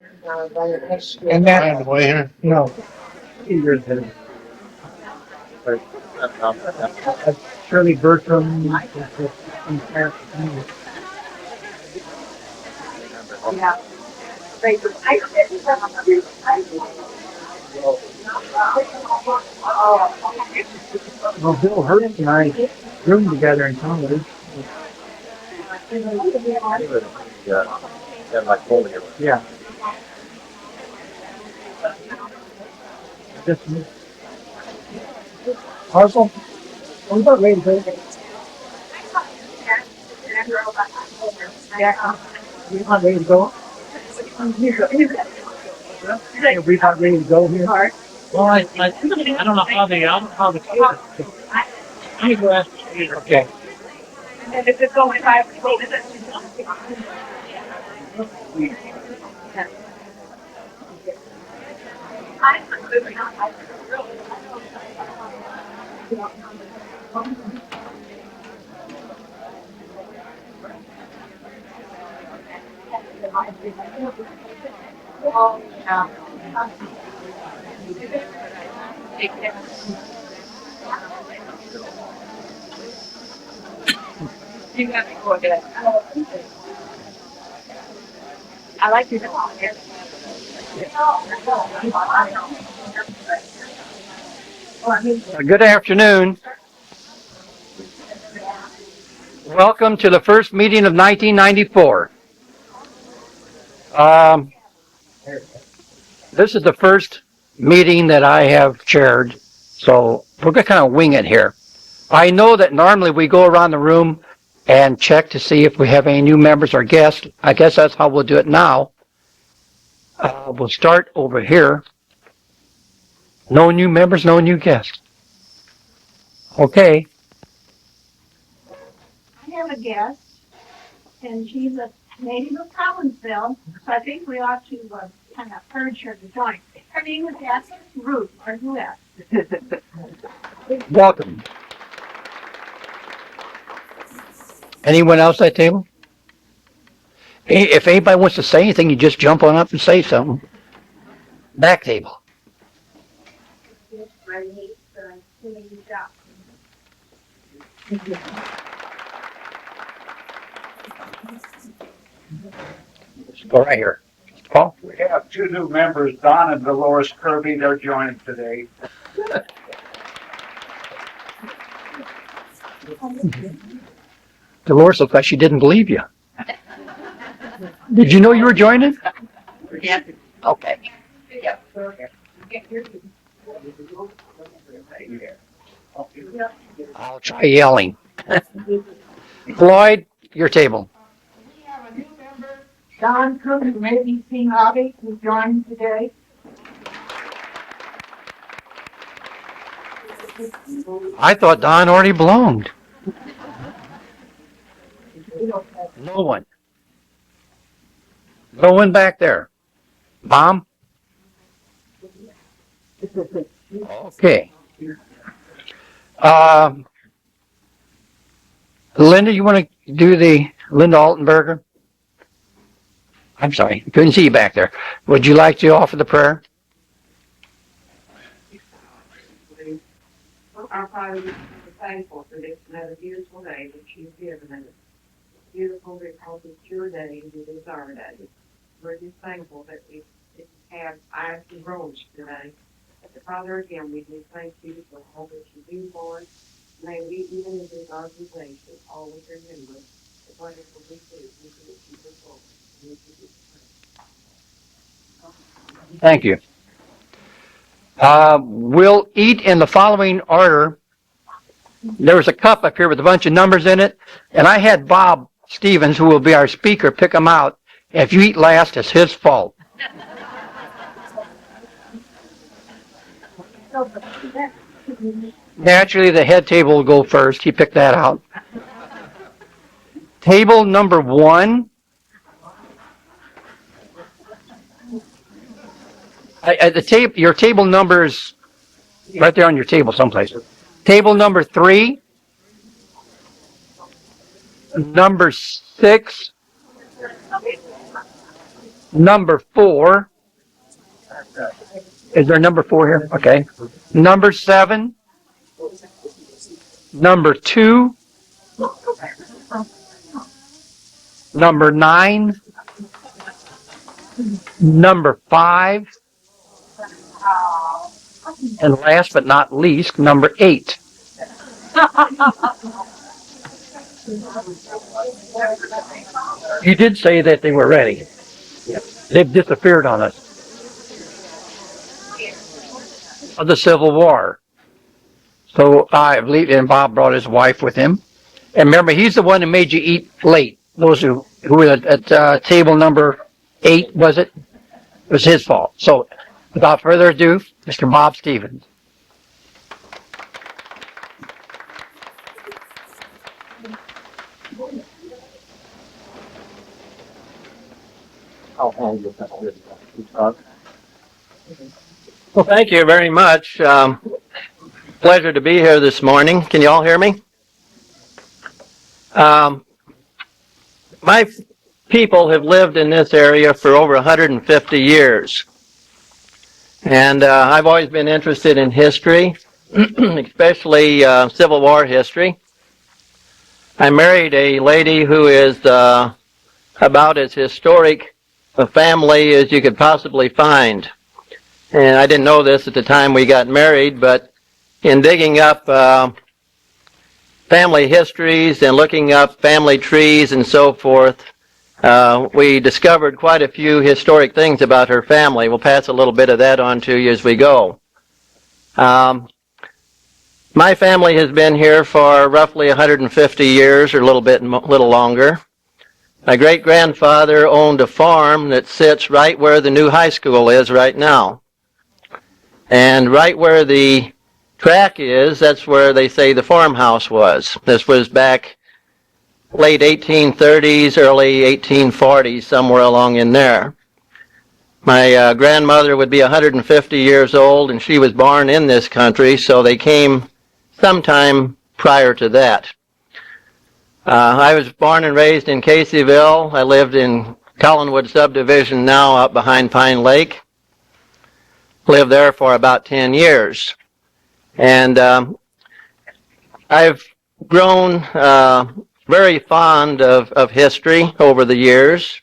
And that way here? No. Shirley Bertram. Well, Bill Hurt and I roomed together in college. Yeah. Just Parcel? What about ready to go? Yeah. We not ready to go? Yeah, we not ready to go here? Well, I don't know how they, I don't know how the kids. I need to ask you. Okay. And if it's only 5 people, is it? You got to go ahead. I like your dog. Good afternoon. Welcome to the first meeting of 1994. This is the first meeting that I have chaired, so we're going to kind of wing it here. I know that normally we go around the room and check to see if we have any new members or guests. I guess that's how we'll do it now. We'll start over here. No new members, no new guests. Okay. I have a guest, and she's a native of Collinsville, so I think we ought to kind of urge her to join. Her name is Ruth, or whoever. Welcome. Anyone else at the table? If anybody wants to say anything, you just jump on up and say something. Back table. Go right here. Paul? We have 2 new members, Don and Dolores Kirby. They're joining today. Dolores looked like she didn't believe you. Did you know you were joining? Yeah. Okay. I'll try yelling. Floyd, your table. We have a new member, Don Cook, who may be seen hobby, who's joining today. I thought Don already belonged. No one. No one back there. Mom? Okay. Linda, you want to do the Linda Altenberger? I'm sorry, couldn't see you back there. Would you like to offer the prayer? Our Father, we are thankful for this another beautiful day that you've given us. Beautiful because it's your day and it is our day. We're just thankful that we have eyes and roads today. Father, again, we do thank you for all that you do for us. May we, even in this organization, always remember that whatever we do, we do it to the Lord. Thank you. We'll eat in the following order. There was a cup up here with a bunch of numbers in it, and I had Bob Stevens, who will be our speaker, pick them out. If you eat last, it's his fault. Naturally, the head table will go first. He picked that out. Table number 1. Your table number is right there on your table someplace. Table number 3. Number 6. Number 4. Is there number 4 here? Okay. Number 7. Number 2. Number 9. Number 5. And last but not least, number 8. You did say that they were ready. They've disappeared on us. Of the Civil War. So I believe, and Bob brought his wife with him. And remember, he's the one who made you eat late. Those who were at table number 8, was it? It was his fault. So without further ado, Mr. Bob Stevens. Well, thank you very much. Pleasure to be here this morning. Can you all hear me? My people have lived in this area for over 150 years. And I've always been interested in history, especially Civil War history. I married a lady who is about as historic a family as you could possibly find. And I didn't know this at the time we got married, but in digging up family histories and looking up family trees and so forth, we discovered quite a few historic things about her family. We'll pass a little bit of that on to you as we go. My family has been here for roughly 150 years, or a little longer. My great-grandfather owned a farm that sits right where the new high school is right now. And right where the track is, that's where they say the farmhouse was. This was back late 1830s, early 1840s, somewhere along in there. My grandmother would be 150 years old, and she was born in this country, so they came sometime prior to that. I was born and raised in Caseyville. I lived in Collinwood subdivision now out behind Pine Lake. Lived there for about 10 years. And I've grown very fond of history over the years.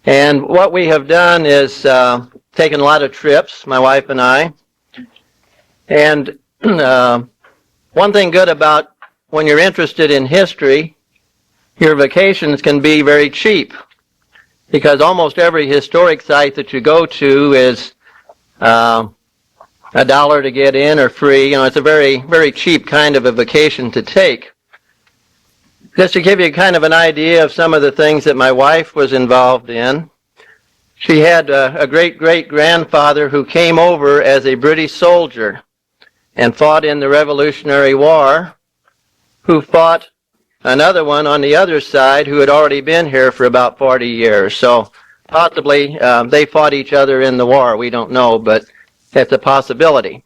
And what we have done is taken a lot of trips, my wife and I. And one thing good about when you're interested in history, your vacations can be very cheap, because almost every historic site that you go to is $1 to get in or free. You know, it's a very, very cheap kind of a vacation to take. Just to give you kind of an idea of some of the things that my wife was involved in, she had a great-great-grandfather who came over as a British soldier and fought in the Revolutionary War, who fought another one on the other side who had already been here for about 40 years. So possibly they fought each other in the war. We don't know, but it's a possibility.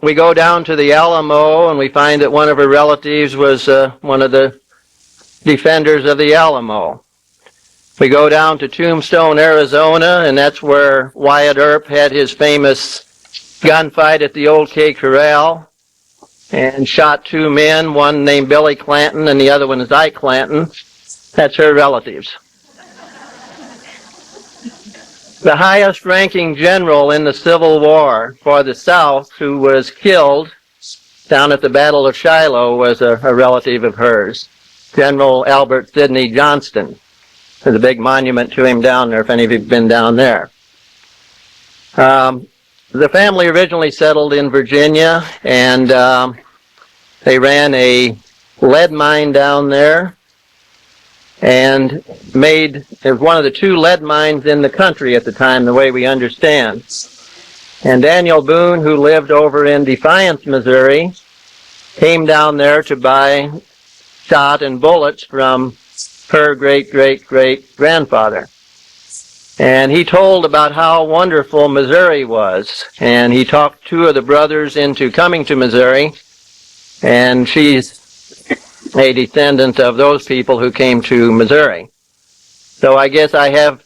We go down to the Alamo, and we find that one of her relatives was one of the defenders of the Alamo. We go down to Tombstone, Arizona, and that's where Wyatt Earp had his famous gunfight at the Old K Corral and shot 2 men, one named Billy Clanton and the other one is Ike Clanton. That's her relatives. The highest ranking general in the Civil War for the South, who was killed down at the Battle of Shiloh, was a relative of hers, General Albert Sidney Johnston. There's a big monument to him down there if any of you have been down there. The family originally settled in Virginia, and they ran a lead mine down there and it was one of the 2 lead mines in the country at the time, the way we understand. And Daniel Boone, who lived over in Defiance, Missouri, came down there to buy shot and bullets from her great-great-great-grandfather. And he told about how wonderful Missouri was. And he talked 2 of the brothers into coming to Missouri. And she's a descendant of those people who came to Missouri. So I guess I have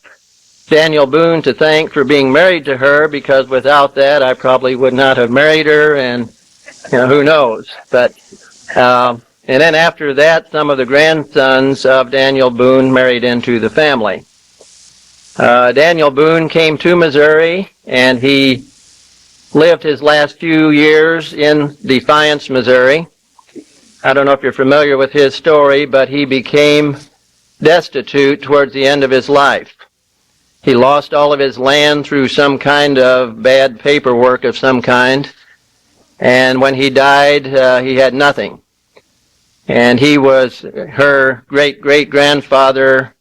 Daniel Boone to thank for being married to her, because without that I probably would not have married her, and who knows. But and then after that, some of the grandsons of Daniel Boone married into the family. Daniel Boone came to Missouri, and he lived his last few years in Defiance, Missouri. I don't know if you're familiar with his story, but he became destitute towards the end of his life. He lost all of his land through some kind of bad paperwork of some kind, and when he died, he had nothing. And her great-great-grandfather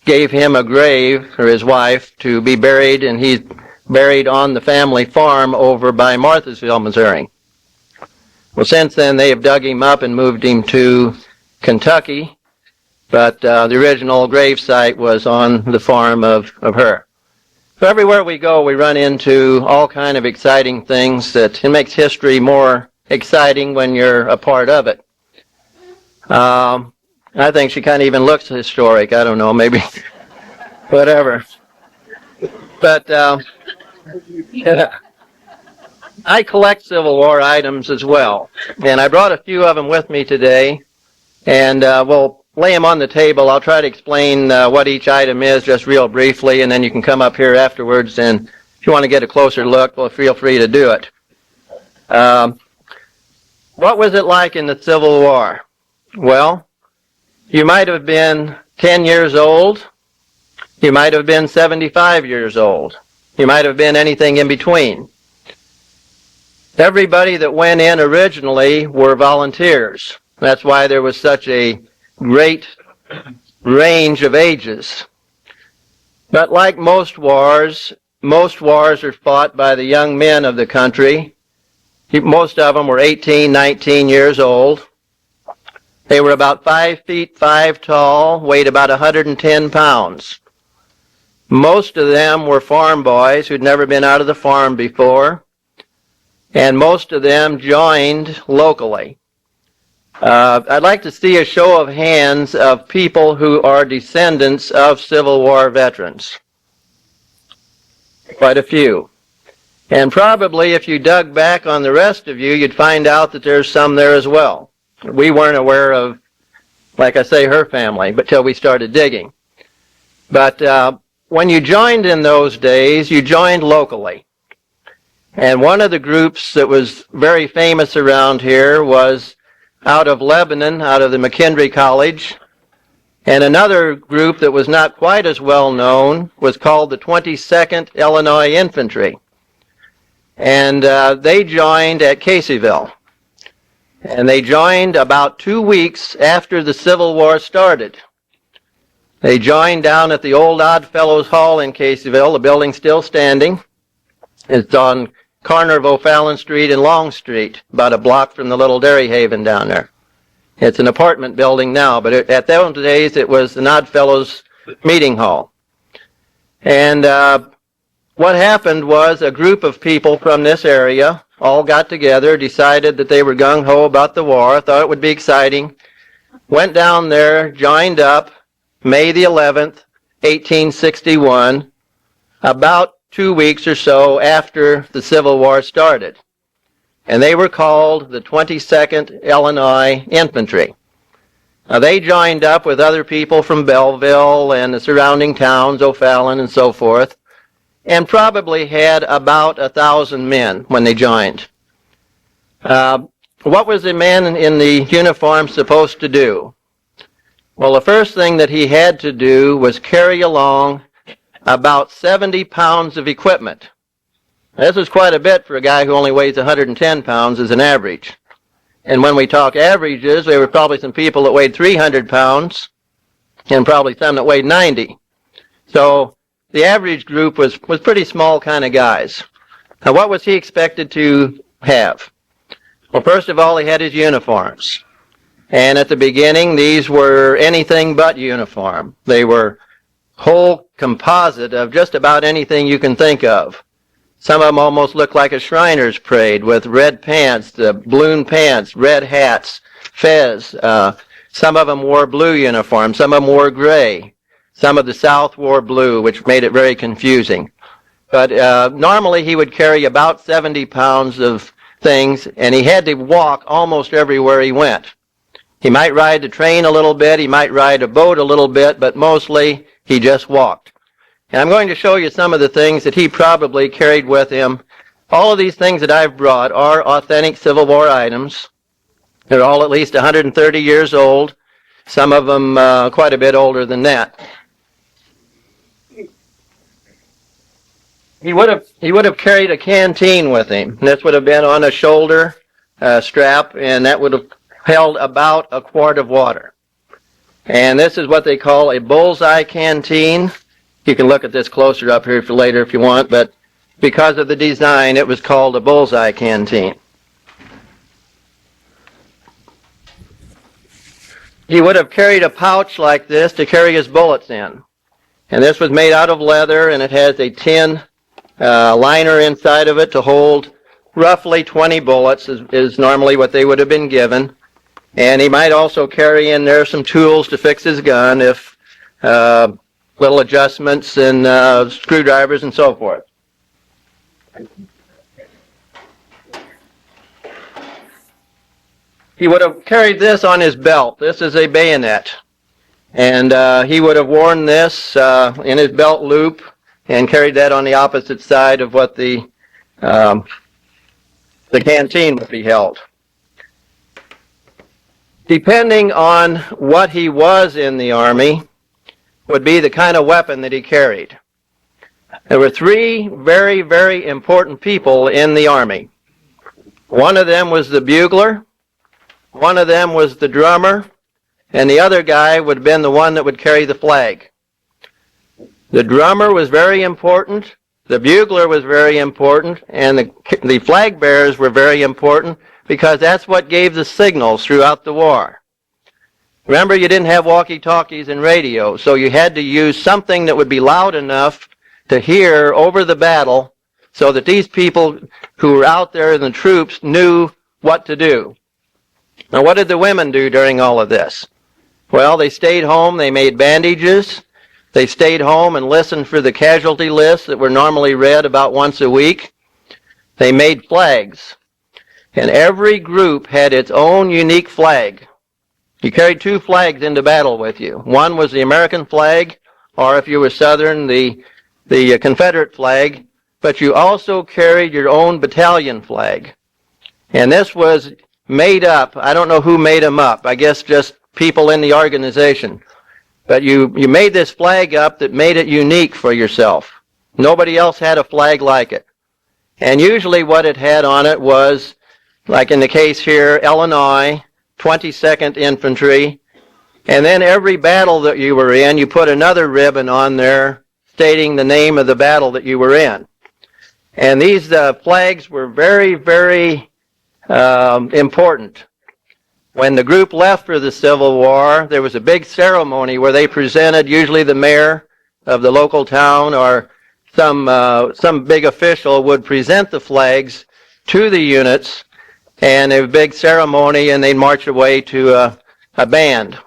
gave him a grave for his wife to be buried, and he's buried on the family farm over by Marthasville, Missouri. Well, since then, they have dug him up and moved him to Kentucky, but the original grave site was on the farm of her. So everywhere we go, we run into all kind of exciting things that it makes history more exciting when you're a part of it. I think she kind of even looks historic. I don't know, maybe whatever. But I collect Civil War items as well, and I brought a few of them with me today, and we'll lay them on the table. I'll try to explain what each item is just real briefly, and then you can come up here afterwards, and if you want to get a closer look, well, feel free to do it. What was it like in the Civil War? Well, you might have been 10 years old. You might have been 75 years old. You might have been anything in between. Everybody that went in originally were volunteers. That's why there was such a great range of ages. But like most wars are fought by the young men of the country. Most of them were 18, 19 years old. They were about 5 feet 5 tall, weighed about 110 pounds. Most of them were farm boys who'd never been out of the farm before, and most of them joined locally. I'd like to see a show of hands of people who are descendants of Civil War veterans. Quite a few. And probably if you dug back on the rest of you, you'd find out that there's some there as well. We weren't aware of, like I say, her family, but till we started digging. But when you joined in those days, you joined locally. And one of the groups that was very famous around here was out of Lebanon, out of the McKendree College. And another group that was not quite as well known was called the 22nd Illinois Infantry. And they joined at Caseyville. And they joined about 2 weeks after the Civil War started. They joined down at the old Oddfellows Hall in Caseyville. The building's still standing. It's on corner of O'Fallon Street and Long Street, about a block from the little Dairy Haven down there. It's an apartment building now, but at those days it was an Oddfellows meeting hall. And what happened was a group of people from this area all got together, decided that they were gung-ho about the war, thought it would be exciting, went down there, joined up, May the 11th, 1861, about 2 weeks or so after the Civil War started. And they were called the 22nd Illinois Infantry. Now, they joined up with other people from Belleville and the surrounding towns, O'Fallon and so forth, and probably had about 1,000 men when they joined. What was the man in the uniform supposed to do? Well, the first thing that he had to do was carry along about 70 pounds of equipment. This is quite a bit for a guy who only weighs 110 pounds as an average. And when we talk averages, there were probably some people that weighed 300 pounds and probably some that weighed 90. So the average group was pretty small kind of guys. Now, what was he expected to have? Well, first of all, he had his uniforms. And at the beginning, these were anything but uniform. They were whole composite of just about anything you can think of. Some of them almost looked like a Shriner's parade with red pants, balloon pants, red hats, fez. Some of them wore blue uniforms. Some of them wore gray. Some of the South wore blue, which made it very confusing. But normally he would carry about 70 pounds of things, and he had to walk almost everywhere he went. He might ride the train a little bit, he might ride a boat a little bit, but mostly he just walked. And I'm going to show you some of the things that he probably carried with him. All of these things that I've brought are authentic Civil War items. They're all at least 130 years old, some of them quite a bit older than that. He would have carried a canteen with him. This would have been on a shoulder strap, and that would have held about a quart of water. And this is what they call a bullseye canteen. You can look at this closer up here for later if you want, but because of the design, it was called a bullseye canteen. He would have carried a pouch like this to carry his bullets in. And this was made out of leather, and it has a tin liner inside of it to hold roughly 20 bullets is normally what they would have been given. And he might also carry in there some tools to fix his gun, if little adjustments and screwdrivers and so forth. He would have carried this on his belt. This is a bayonet. And he would have worn this in his belt loop and carried that on the opposite side of what the canteen would be held. Depending on what he was in the Army would be the kind of weapon that he carried. There were three very, very important people in the Army. One of them was the bugler, one of them was the drummer, and the other guy would have been the one that would carry the flag. The drummer was very important, the bugler was very important, and the flag bearers were very important because that's what gave the signals throughout the war. Remember, you didn't have walkie-talkies and radio, so you had to use something that would be loud enough to hear over the battle so that these people who were out there in the troops knew what to do. Now, what did the women do during all of this? Well, they stayed home, they made bandages, they stayed home and listened for the casualty lists that were normally read about once a week. They made flags, and every group had its own unique flag. You carried two flags into battle with you. One was the American flag, or if you were Southern, the Confederate flag, but you also carried your own battalion flag. And this was made up, I don't know who made them up, I guess just people in the organization. But you made this flag up that made it unique for yourself. Nobody else had a flag like it. And usually what it had on it was, like in the case here, Illinois, 22nd Infantry, and then every battle that you were in, you put another ribbon on there stating the name of the battle that you were in. And these flags were very, very important. When the group left for the Civil War, there was a big ceremony where they presented, usually the mayor of the local town or some big official would present the flags to the units, and a big ceremony, and they'd march away to a band.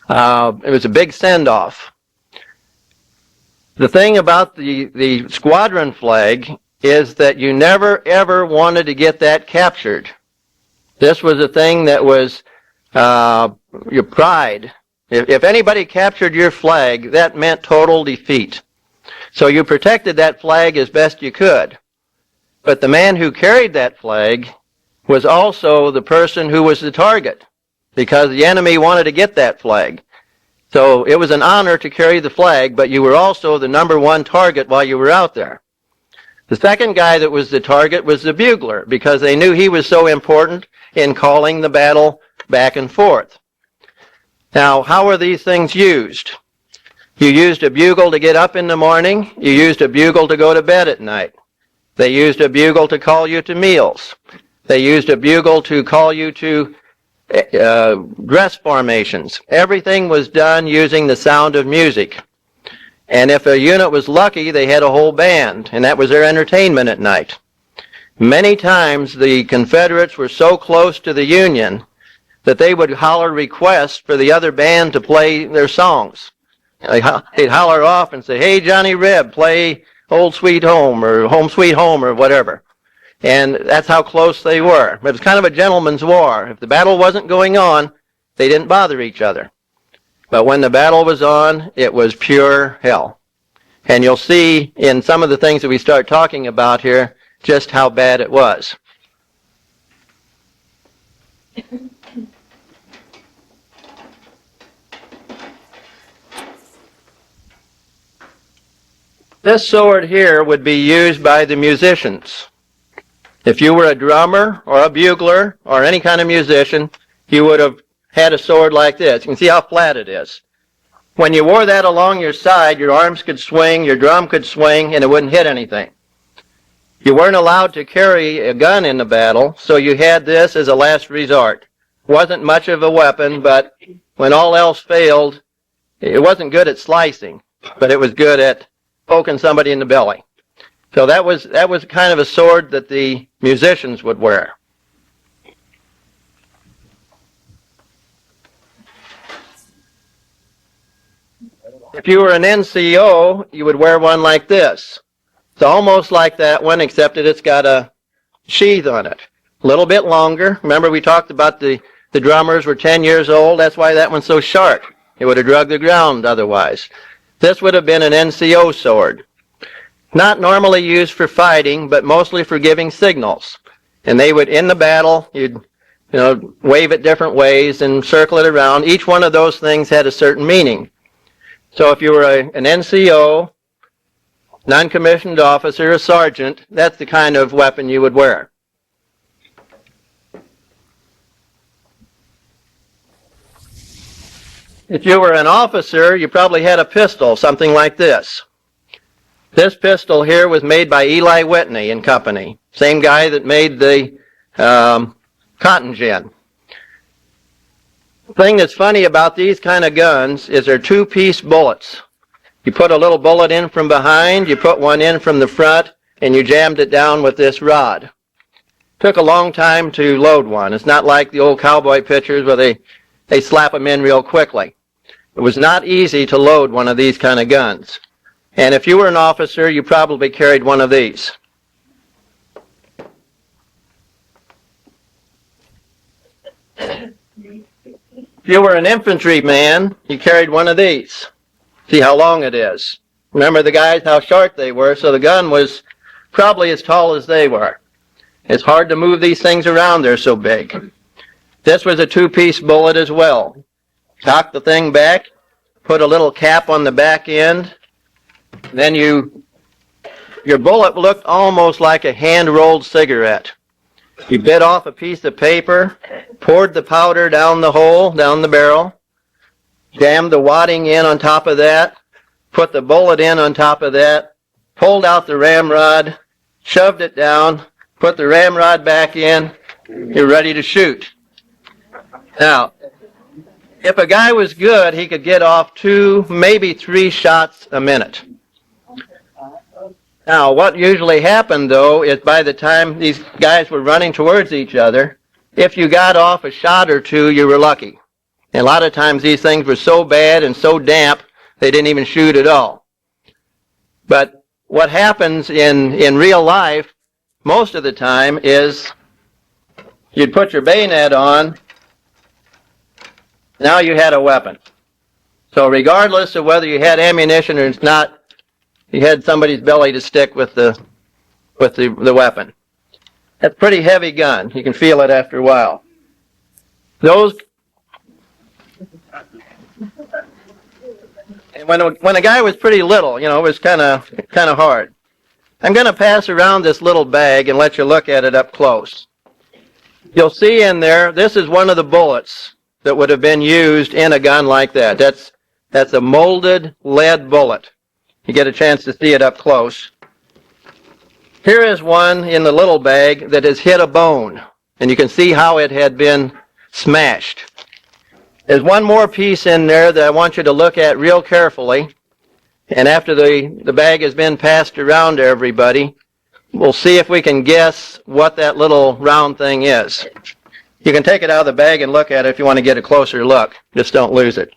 It was a big send-off. The thing about the squadron flag is that you never, ever wanted to get that captured. This was a thing that was your pride. If anybody captured your flag, that meant total defeat. So you protected that flag as best you could. But the man who carried that flag was also the person who was the target, because the enemy wanted to get that flag. So it was an honor to carry the flag, but you were also the number one target while you were out there. The second guy that was the target was the bugler, because they knew he was so important in calling the battle back and forth. Now, how are these things used? You used a bugle to get up in the morning. You used a bugle to go to bed at night. They used a bugle to call you to meals. They used a bugle to call you to dress formations. Everything was done using the sound of music. And if a unit was lucky, they had a whole band, and that was their entertainment at night. Many times the Confederates were so close to the Union that they would holler requests for the other band to play their songs. They'd holler off and say, "Hey, Johnny Reb, play Old Sweet Home or Home Sweet Home or whatever." And that's how close they were. It was kind of a gentleman's war. If the battle wasn't going on, they didn't bother each other. But when the battle was on, it was pure hell. And you'll see in some of the things that we start talking about here just how bad it was. This sword here would be used by the musicians. If you were a drummer or a bugler or any kind of musician, you would have had a sword like this. You can see how flat it is. When you wore that along your side, your arms could swing, your drum could swing, and it wouldn't hit anything. You weren't allowed to carry a gun in the battle, so you had this as a last resort. Wasn't much of a weapon, but when all else failed, it wasn't good at slicing, but it was good at poking somebody in the belly. So that was kind of a sword that the musicians would wear. If you were an NCO, you would wear one like this. It's almost like that one, except that it's got a sheath on it. A little bit longer. Remember we talked about the drummers were 10 years old. That's why that one's so sharp. It would have drug the ground otherwise. This would have been an NCO sword. Not normally used for fighting, but mostly for giving signals. And they would, in the battle, you'd wave it different ways and circle it around. Each one of those things had a certain meaning. So if you were an NCO, non-commissioned officer, a sergeant, that's the kind of weapon you would wear. If you were an officer, you probably had a pistol, something like this. This pistol here was made by Eli Whitney and Company, same guy that made the cotton gin. The thing that's funny about these kind of guns is they're two-piece bullets. You put a little bullet in from behind, you put one in from the front, and you jammed it down with this rod. Took a long time to load one. It's not like the old cowboy pictures where they slap them in real quickly. It was not easy to load one of these kind of guns. And if you were an officer, you probably carried one of these. If you were an infantryman, you carried one of these. See how long it is. Remember the guys, how short they were, so the gun was probably as tall as they were. It's hard to move these things around, they're so big. This was a two-piece bullet as well. Cock the thing back, put a little cap on the back end, then your bullet looked almost like a hand-rolled cigarette. You bit off a piece of paper, poured the powder down the hole, down the barrel, jammed the wadding in on top of that, put the bullet in on top of that, pulled out the ramrod, shoved it down, put the ramrod back in, you're ready to shoot. Now, if a guy was good, he could get off 2, maybe 3 shots a minute. Now, what usually happened, though, is by the time these guys were running towards each other, if you got off a shot or 2, you were lucky. And a lot of times these things were so bad and so damp, they didn't even shoot at all. But what happens in real life, most of the time, is you'd put your bayonet on, now you had a weapon. So regardless of whether you had ammunition or not, you had somebody's belly to stick with the weapon. That's a pretty heavy gun. You can feel it after a while. And when a guy was pretty little, it was kind of hard. I'm going to pass around this little bag and let you look at it up close. You'll see in there, this is one of the bullets that would have been used in a gun like that. That's a molded lead bullet. You get a chance to see it up close. Here is one in the little bag that has hit a bone, and you can see how it had been smashed. There's one more piece in there that I want you to look at real carefully, and after the bag has been passed around to everybody, we'll see if we can guess what that little round thing is. You can take it out of the bag and look at it if you want to get a closer look. Just don't lose it.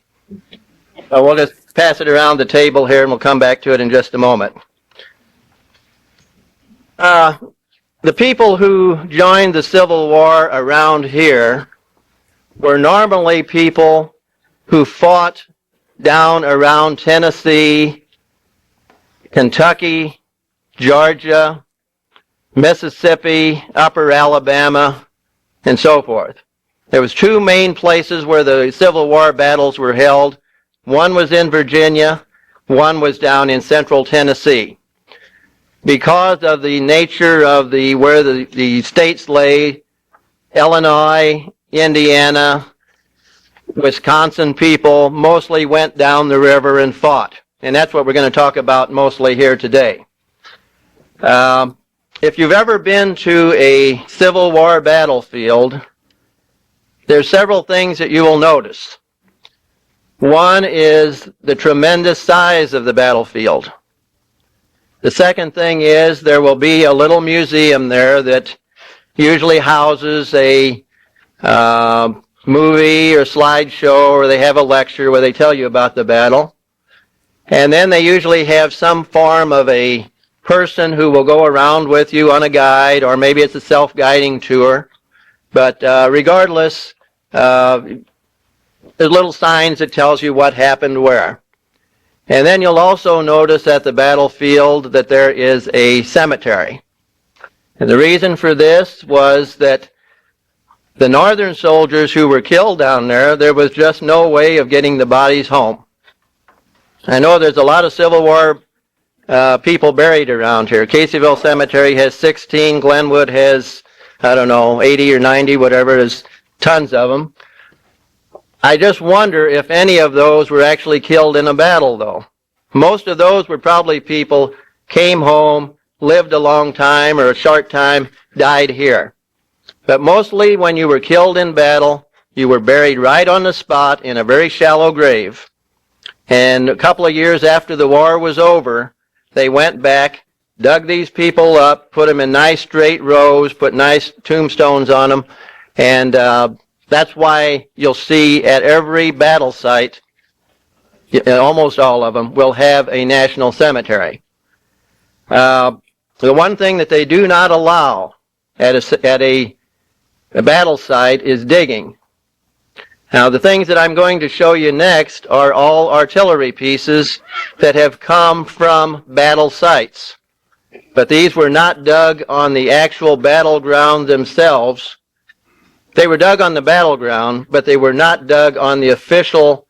So we'll just pass it around the table here, and we'll come back to it in just a moment. The people who joined the Civil War around here were normally people who fought down around Tennessee, Kentucky, Georgia, Mississippi, Upper Alabama, and so forth. There was two main places where the Civil War battles were held. One was in Virginia, one was down in central Tennessee. Because of the nature of where the states lay, Illinois, Indiana, Wisconsin people mostly went down the river and fought. And that's what we're going to talk about mostly here today. If you've ever been to a Civil War battlefield, there's several things that you will notice. One is the tremendous size of the battlefield. The second thing is there will be a little museum there that usually houses a movie or slideshow, or they have a lecture where they tell you about the battle. And then they usually have some form of a person who will go around with you on a guide, or maybe it's a self-guiding tour. But regardless, there's little signs that tells you what happened where. And then you'll also notice at the battlefield that there is a cemetery. And the reason for this was that the northern soldiers who were killed down there was just no way of getting the bodies home. I know there's a lot of Civil War people buried around here. Caseyville Cemetery has 16. Glenwood has, 80 or 90, whatever. There's tons of them. I just wonder if any of those were actually killed in a battle, though. Most of those were probably people came home, lived a long time or a short time, died here. But mostly when you were killed in battle, you were buried right on the spot in a very shallow grave. And a couple of years after the war was over, they went back, dug these people up, put them in nice straight rows, put nice tombstones on them, and that's why you'll see at every battle site, almost all of them, will have a national cemetery. The one thing that they do not allow at a battle site is digging. Now, the things that I'm going to show you next are all artillery pieces that have come from battle sites. But these were not dug on the actual battleground themselves. They were dug on the battleground, but they were not dug on the official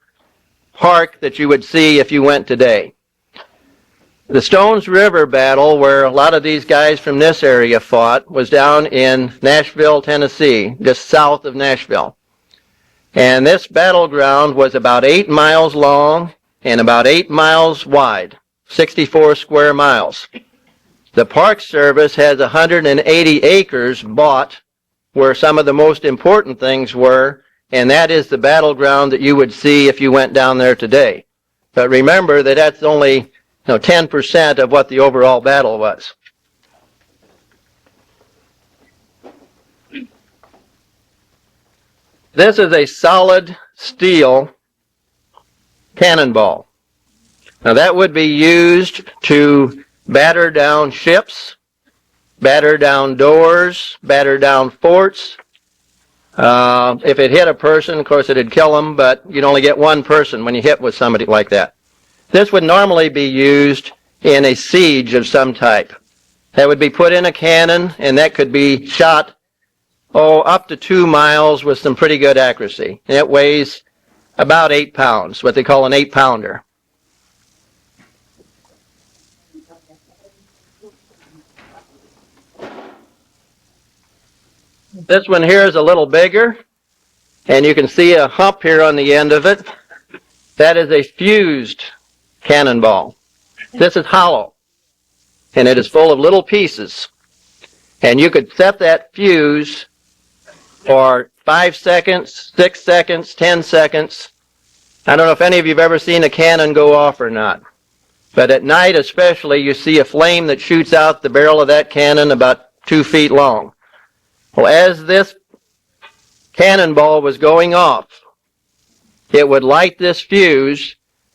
park that you would see if you went today. The Stones River battle, where a lot of these guys from this area fought, was down in Nashville, Tennessee, just south of Nashville. And this battleground was about 8 miles long and about 8 miles wide, 64 square miles. The Park Service has 180 acres bought where some of the most important things were, and that is the battleground that you would see if you went down there today. But remember that that's only 10% of what the overall battle was. This is a solid steel cannonball. Now that would be used to batter down ships, batter down doors, batter down forts. If it hit a person, of course it'd kill them, but you'd only get one person when you hit with somebody like that. This would normally be used in a siege of some type. That would be put in a cannon, and that could be shot, up to 2 miles with some pretty good accuracy. And it weighs about 8 pounds, what they call an 8-pounder. This one here is a little bigger, and you can see a hump here on the end of it. That is a fused cannonball. This is hollow, and it is full of little pieces. And you could set that fuse for 5 seconds, 6 seconds, 10 seconds. I don't know if any of you have ever seen a cannon go off or not. But at night especially, you see a flame that shoots out the barrel of that cannon about 2 feet long. Well, as this cannonball was going off, it would light this fuse,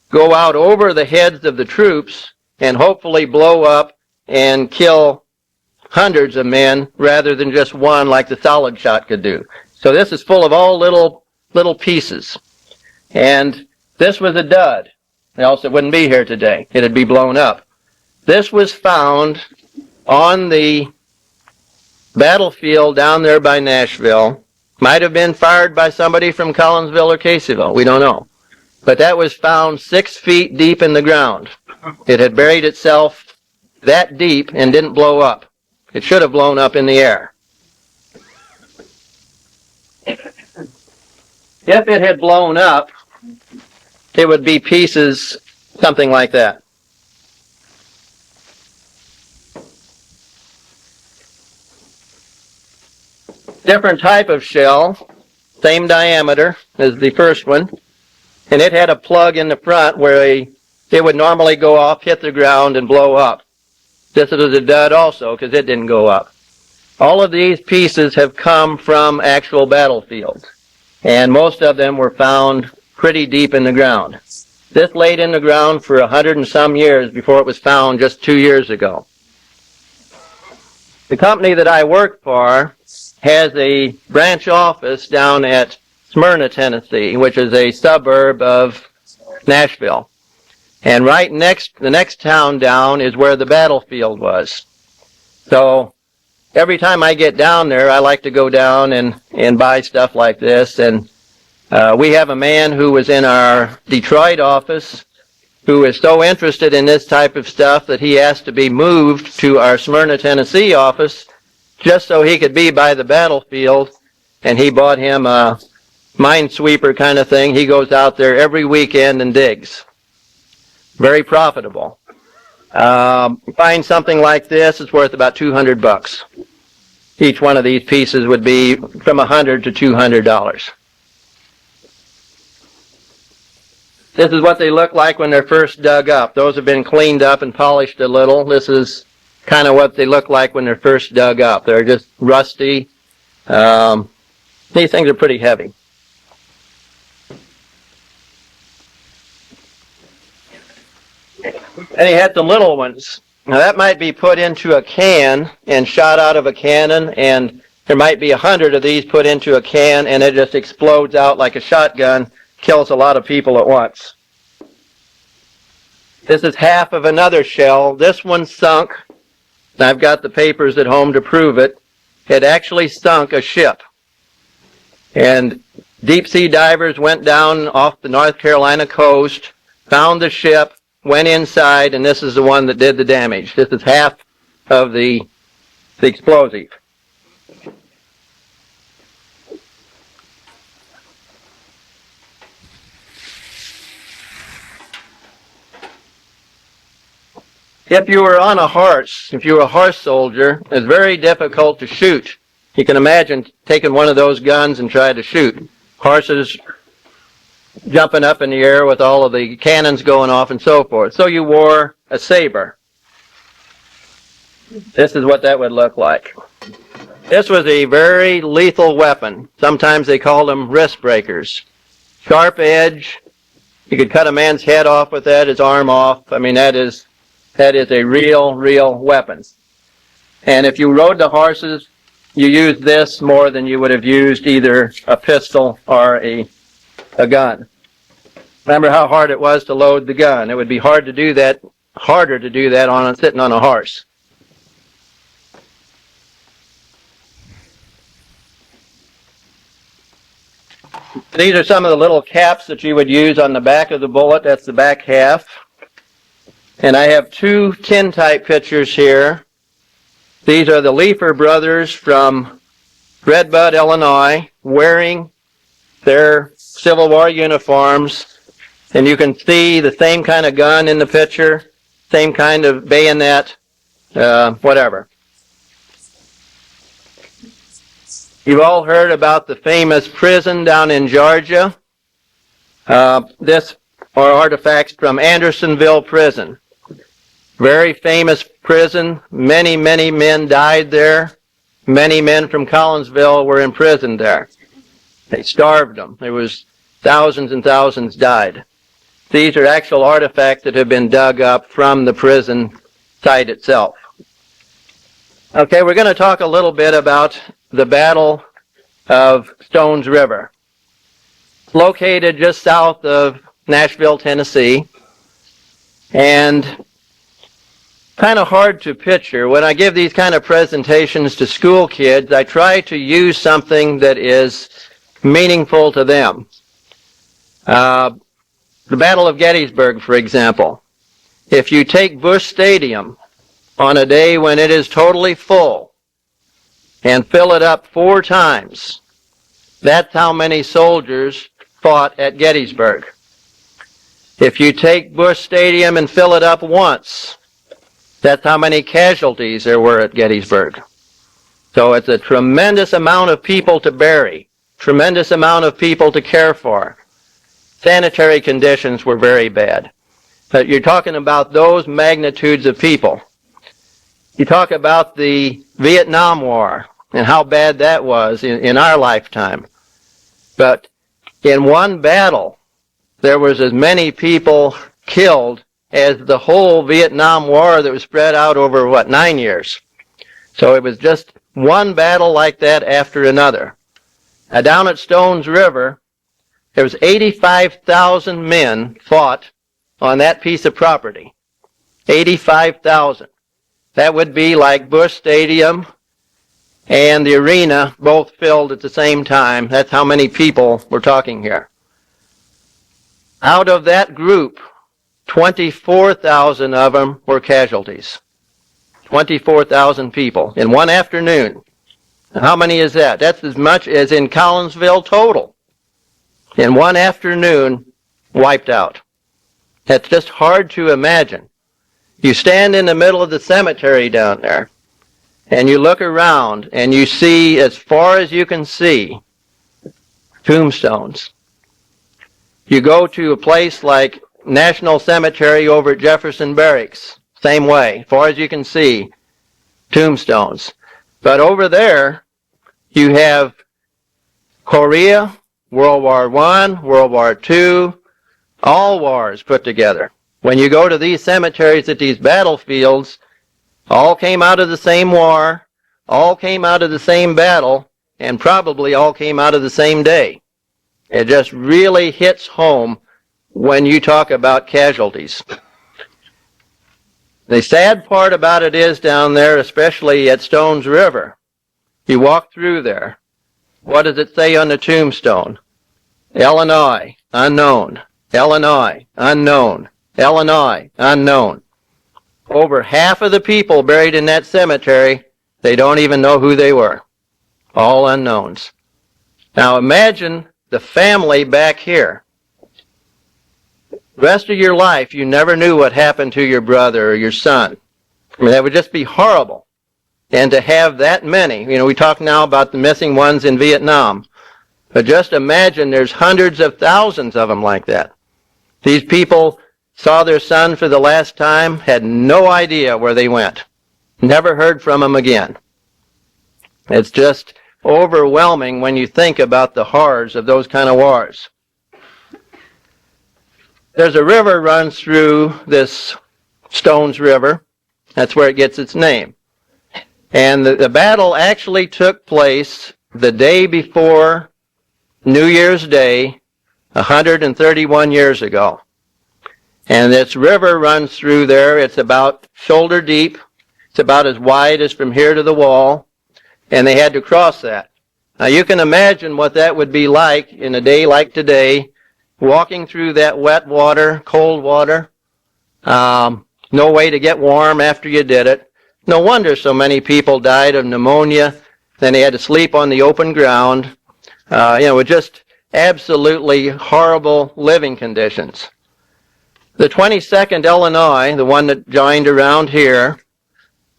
go out over the heads of the troops and hopefully blow up and kill hundreds of men rather than just one like the solid shot could do. So this is full of all little pieces. And this was a dud. Else it wouldn't be here today. It'd be blown up. This was found on the battlefield down there by Nashville. Might have been fired by somebody from Collinsville or Caseyville. We don't know. But that was found 6 feet deep in the ground. It had buried itself that deep and didn't blow up. It should have blown up in the air. If it had blown up, it would be pieces something like that. Different type of shell, same diameter as the first one, and it had a plug in the front where it would normally go off, hit the ground, and blow up. This was a dud also because it didn't go up. All of these pieces have come from actual battlefields, and most of them were found pretty deep in the ground. This laid in the ground for 100 and some years before it was found just 2 years ago. The company that I work for has a branch office down at Smyrna, Tennessee, which is a suburb of Nashville. And right the next town down is where the battlefield was. So every time I get down there, I like to go down and buy stuff like this. And we have a man who was in our Detroit office who is so interested in this type of stuff that he asked to be moved to our Smyrna, Tennessee office just so he could be by the battlefield. And he bought him a minesweeper kind of thing. He goes out there every weekend and digs. Very profitable. Find something like this, it's worth about $200. Each one of these pieces would be from $100 to $200. This is what they look like when they're first dug up. Those have been cleaned up and polished a little. This is kind of what they look like when they're first dug up. They're just rusty. These things are pretty heavy. And he had some little ones. Now that might be put into a can and shot out of a cannon, and there might be 100 of these put into a can, and it just explodes out like a shotgun, kills a lot of people at once. This is half of another shell. This one sunk. I've got the papers at home to prove it. It actually sunk a ship. And deep sea divers went down off the North Carolina coast, found the ship, went inside, and this is the one that did the damage. This is half of the explosive. If you were on a horse, if you were a horse soldier, it's very difficult to shoot. You can imagine taking one of those guns and try to shoot. Horses jumping up in the air with all of the cannons going off and so forth. So you wore a saber. This is what that would look like. This was a very lethal weapon. Sometimes they called them wrist breakers. Sharp edge. You could cut a man's head off with that, his arm off. I mean, that is a real weapon. And if you rode the horses, you used this more than you would have used either a pistol or a gun. Remember how hard it was to load the gun. It would be harder to do that sitting on a horse. These are some of the little caps that you would use on the back of the bullet. That's the back half. And I have 2 tintype pictures here. These are the Leifer brothers from Redbud, Illinois, wearing their Civil War uniforms. And you can see the same kind of gun in the picture, same kind of bayonet, whatever. You've all heard about the famous prison down in Georgia. This are artifacts from Andersonville Prison. Very famous prison. Many men died there. Many men from Collinsville were imprisoned there. They starved them. There was thousands and thousands died. These are actual artifacts that have been dug up from the prison site itself. Okay, we're going to talk a little bit about the Battle of Stones River. Located just south of Nashville, Tennessee, and kind of hard to picture. When I give these kind of presentations to school kids, I try to use something that is meaningful to them. The Battle of Gettysburg, for example. If you take Bush Stadium on a day when it is totally full and fill it up 4 times, that's how many soldiers fought at Gettysburg. If you take Bush Stadium and fill it up once, that's how many casualties there were at Gettysburg. So it's a tremendous amount of people to bury, tremendous amount of people to care for. Sanitary conditions were very bad. But you're talking about those magnitudes of people. You talk about the Vietnam War and how bad that was in our lifetime. But in one battle, there was as many people killed as the whole Vietnam War that was spread out over, 9 years. So it was just one battle like that after another. Now, down at Stones River, there was 85,000 men fought on that piece of property. 85,000. That would be like Bush Stadium and the arena both filled at the same time. That's how many people we're talking here. Out of that group, 24,000 of them were casualties. 24,000 people in one afternoon. How many is that? That's as much as in Collinsville total. In one afternoon, wiped out. That's just hard to imagine. You stand in the middle of the cemetery down there, and you look around, and you see, as far as you can see, tombstones. You go to a place like National Cemetery over at Jefferson Barracks, same way, far as you can see, tombstones. But over there, you have Korea, World War I, World War II, all wars put together. When you go to these cemeteries at these battlefields, all came out of the same war, all came out of the same battle, and probably all came out of the same day. It just really hits home when you talk about casualties. The sad part about it is down there, especially at Stones River, you walk through there. What does it say on the tombstone? Illinois, unknown. Illinois, unknown. Illinois, unknown. Over half of the people buried in that cemetery, they don't even know who they were. All unknowns. Now imagine the family back here. The rest of your life, you never knew what happened to your brother or your son. I mean, that would just be horrible. And to have that many, we talk now about the missing ones in Vietnam, but just imagine there's hundreds of thousands of them like that. These people saw their son for the last time, had no idea where they went, never heard from them again. It's just overwhelming when you think about the horrors of those kind of wars. There's a river runs through this Stones River. That's where it gets its name. And the battle actually took place the day before New Year's Day, 131 years ago. And this river runs through there. It's about shoulder deep. It's about as wide as from here to the wall. And they had to cross that. Now you can imagine what that would be like in a day like today, walking through that wet water, cold water. No way to get warm after you did it. No wonder so many people died of pneumonia. Then they had to sleep on the open ground. With just absolutely horrible living conditions. The 22nd Illinois, the one that joined around here,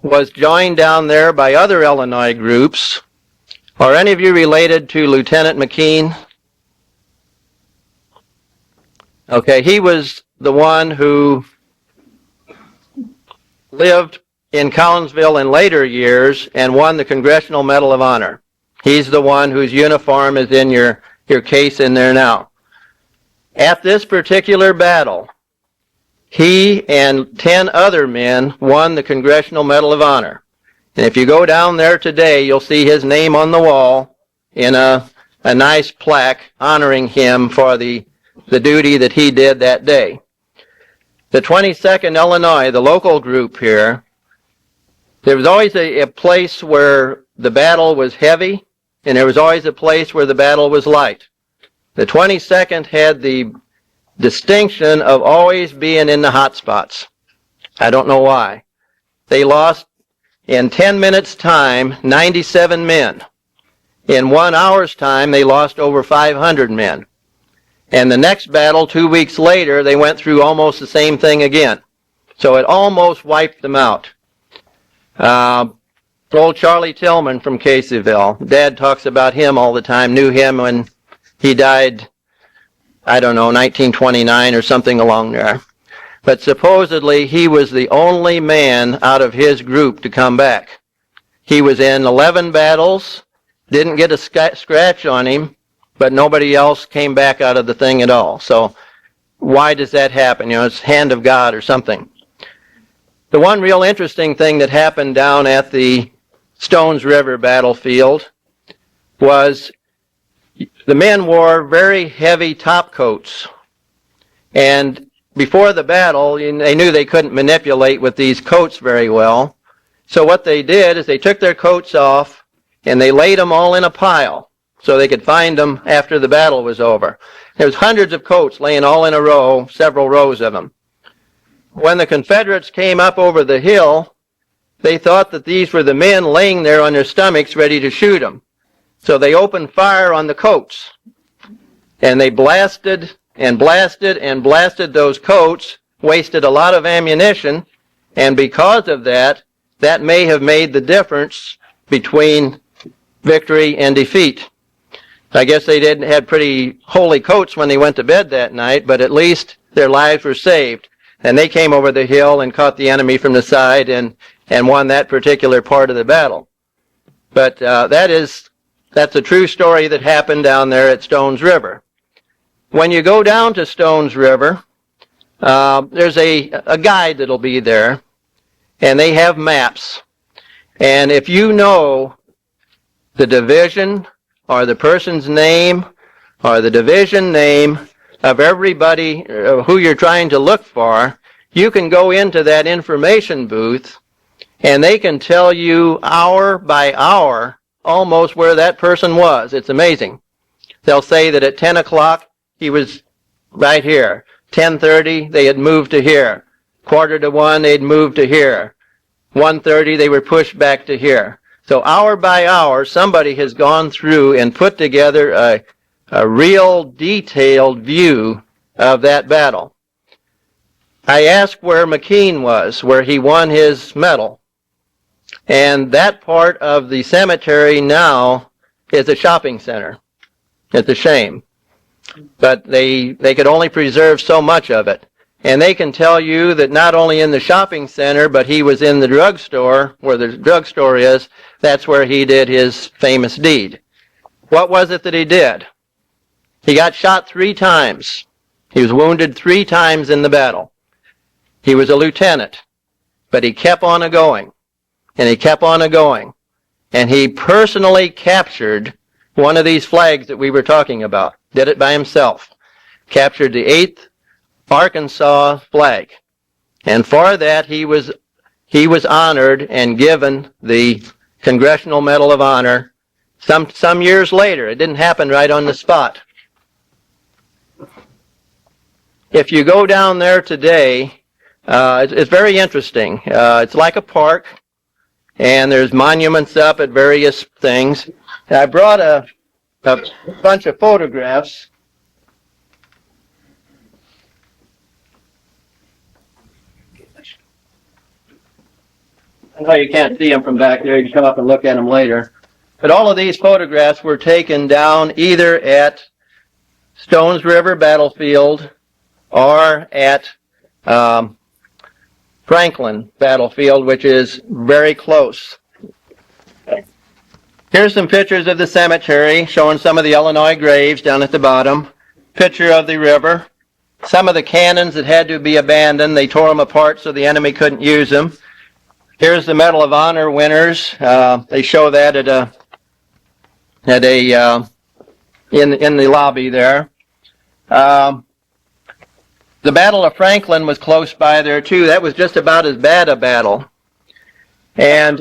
was joined down there by other Illinois groups. Are any of you related to Lieutenant McKean? Okay, he was the one who lived in Collinsville in later years and won the Congressional Medal of Honor. He's the one whose uniform is in your case in there now. At this particular battle, he and 10 other men won the Congressional Medal of Honor. And if you go down there today, you'll see his name on the wall in a nice plaque honoring him for the duty that he did that day. The 22nd Illinois, the local group here, there was always a place where the battle was heavy, and there was always a place where the battle was light. The 22nd had the distinction of always being in the hot spots. I don't know why. They lost in 10 minutes' time 97 men. In 1 hour's time, they lost over 500 men. And the next battle, 2 weeks later, they went through almost the same thing again. So it almost wiped them out. Old Charlie Tillman from Collinsville, Dad talks about him all the time, knew him when he died, I don't know, 1929 or something along there. But supposedly he was the only man out of his group to come back. He was in 11 battles, didn't get a scratch on him, but nobody else came back out of the thing at all. So why does that happen? You know, it's hand of God or something. The one real interesting thing that happened down at the Stones River battlefield was the men wore very heavy top coats. And before the battle, they knew they couldn't manipulate with these coats very well. So what they did is they took their coats off and they laid them all in a pile so they could find them after the battle was over. There was hundreds of coats laying all in a row, several rows of them. When the Confederates came up over the hill, they thought that these were the men laying there on their stomachs ready to shoot them. So they opened fire on the coats. And they blasted and blasted and blasted those coats, wasted a lot of ammunition, and because of that, that may have made the difference between victory and defeat. I guess they didn't have pretty holy coats when they went to bed that night, but at least their lives were saved. And they came over the hill and caught the enemy from the side and won that particular part of the battle. But that's a true story that happened down there at Stones River. When you go down to Stones River, there's a guide that'll be there, and they have maps. And if you know the division or the person's name or the division name of everybody who you're trying to look for, you can go into that information booth and they can tell you hour by hour almost where that person was. It's amazing. They'll say that at 10 o'clock he was right here. 10:30 they had moved to here. 1:45 they'd moved to here. 1:30 they were pushed back to here. So hour by hour somebody has gone through and put together a real detailed view of that battle. I asked where McKean was, where he won his medal. And that part of the cemetery now is a shopping center. It's a shame. But they could only preserve so much of it. And they can tell you that not only in the shopping center, but he was in the drugstore, where the drugstore is. That's where he did his famous deed. What was it that he did? He got shot 3 times. He was wounded 3 times in the battle. He was a lieutenant, but he kept on a-going, and he kept on a-going. And he personally captured one of these flags that we were talking about. Did it by himself. Captured the 8th Arkansas flag. And for that, he was honored and given the Congressional Medal of Honor some years later. It didn't happen right on the spot. If you go down there today, it's very interesting. It's like a park, and there's monuments up at various things. And I brought a bunch of photographs. I know you can't see them from back there. You can come up and look at them later. But all of these photographs were taken down either at Stones River Battlefield or at Franklin Battlefield, which is very close. Here's some pictures of the cemetery showing some of the Illinois graves down at the bottom. Picture of the river. some of the cannons that had to be abandoned. They tore them apart so the enemy couldn't use them. Here's the Medal of Honor winners. They show that in the lobby there. The Battle of Franklin was close by there too. That was just about as bad a battle. And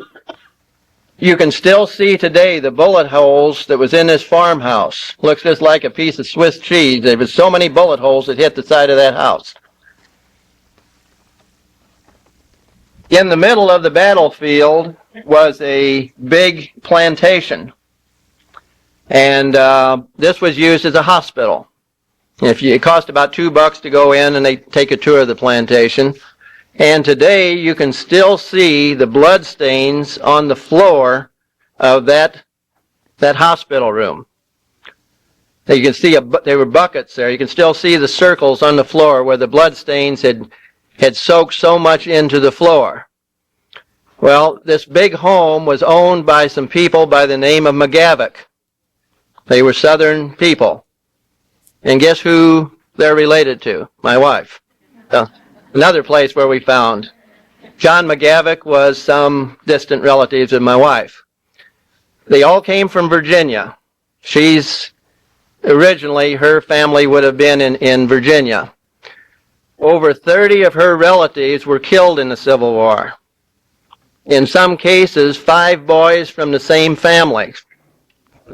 you can still see today the bullet holes that was in this farmhouse. Looks just like a piece of Swiss cheese. There was so many bullet holes that hit the side of that house. In the middle of the battlefield was a big plantation. And this was used as a hospital. It cost about $2 to go in and they take a tour of the plantation. And today you can still see the blood stains on the floor of that hospital room. You can see there were buckets there. You can still see the circles on the floor where the blood stains had soaked so much into the floor. Well, this big home was owned by some people by the name of McGavock. They were Southern people. And guess who they're related to? My wife. Another place where we found. John McGavock was some distant relatives of my wife. They all came from Virginia. Originally, her family would have been in Virginia. Over 30 of her relatives were killed in the Civil War. In some cases, 5 boys from the same family.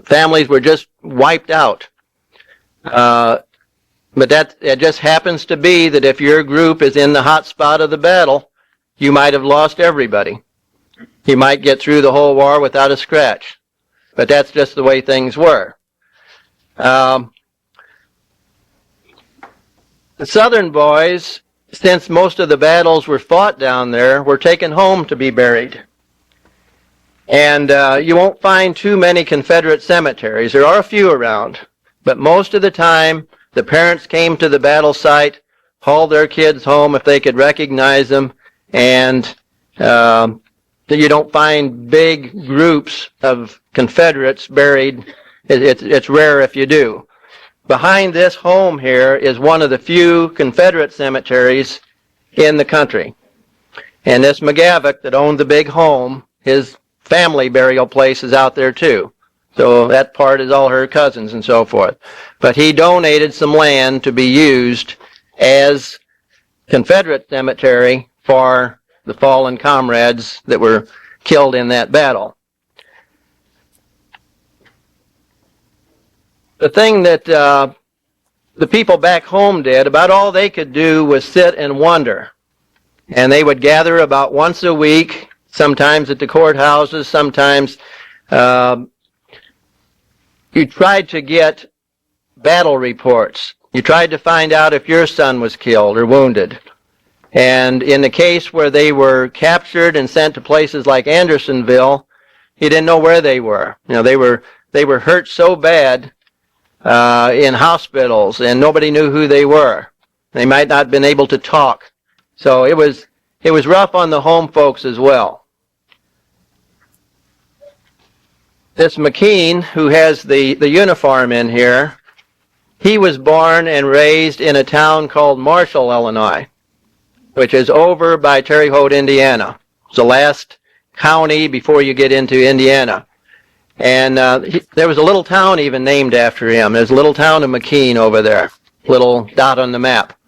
Families were just wiped out. But it just happens to be that if your group is in the hot spot of the battle, you might have lost everybody. You might get through the whole war without a scratch. But that's just the way things were. The Southern boys, since most of the battles were fought down there, were taken home to be buried. And you won't find too many Confederate cemeteries. There are a few around. But most of the time, the parents came to the battle site, hauled their kids home if they could recognize them, and you don't find big groups of Confederates buried. It's rare if you do. Behind this home here is one of the few Confederate cemeteries in the country. And this McGavock that owned the big home, his family burial place is out there too. So that part is all her cousins and so forth. But he donated some land to be used as Confederate cemetery for the fallen comrades that were killed in that battle. The thing that the people back home did, about all they could do was sit and wonder. And they would gather about once a week, sometimes at the courthouses, sometimes you tried to get battle reports. You tried to find out if your son was killed or wounded. And in the case where they were captured and sent to places like Andersonville, he didn't know where they were. You know, they were hurt so bad in hospitals, and nobody knew who they were. They might not have been able to talk. So it was rough on the home folks as well. This McKean, who has the uniform in here, he was born and raised in a town called Marshall, Illinois, which is over by Terre Haute, Indiana. It's the last county before you get into Indiana. And there was a little town even named after him. There's a little town of McKean over there, little dot on the map.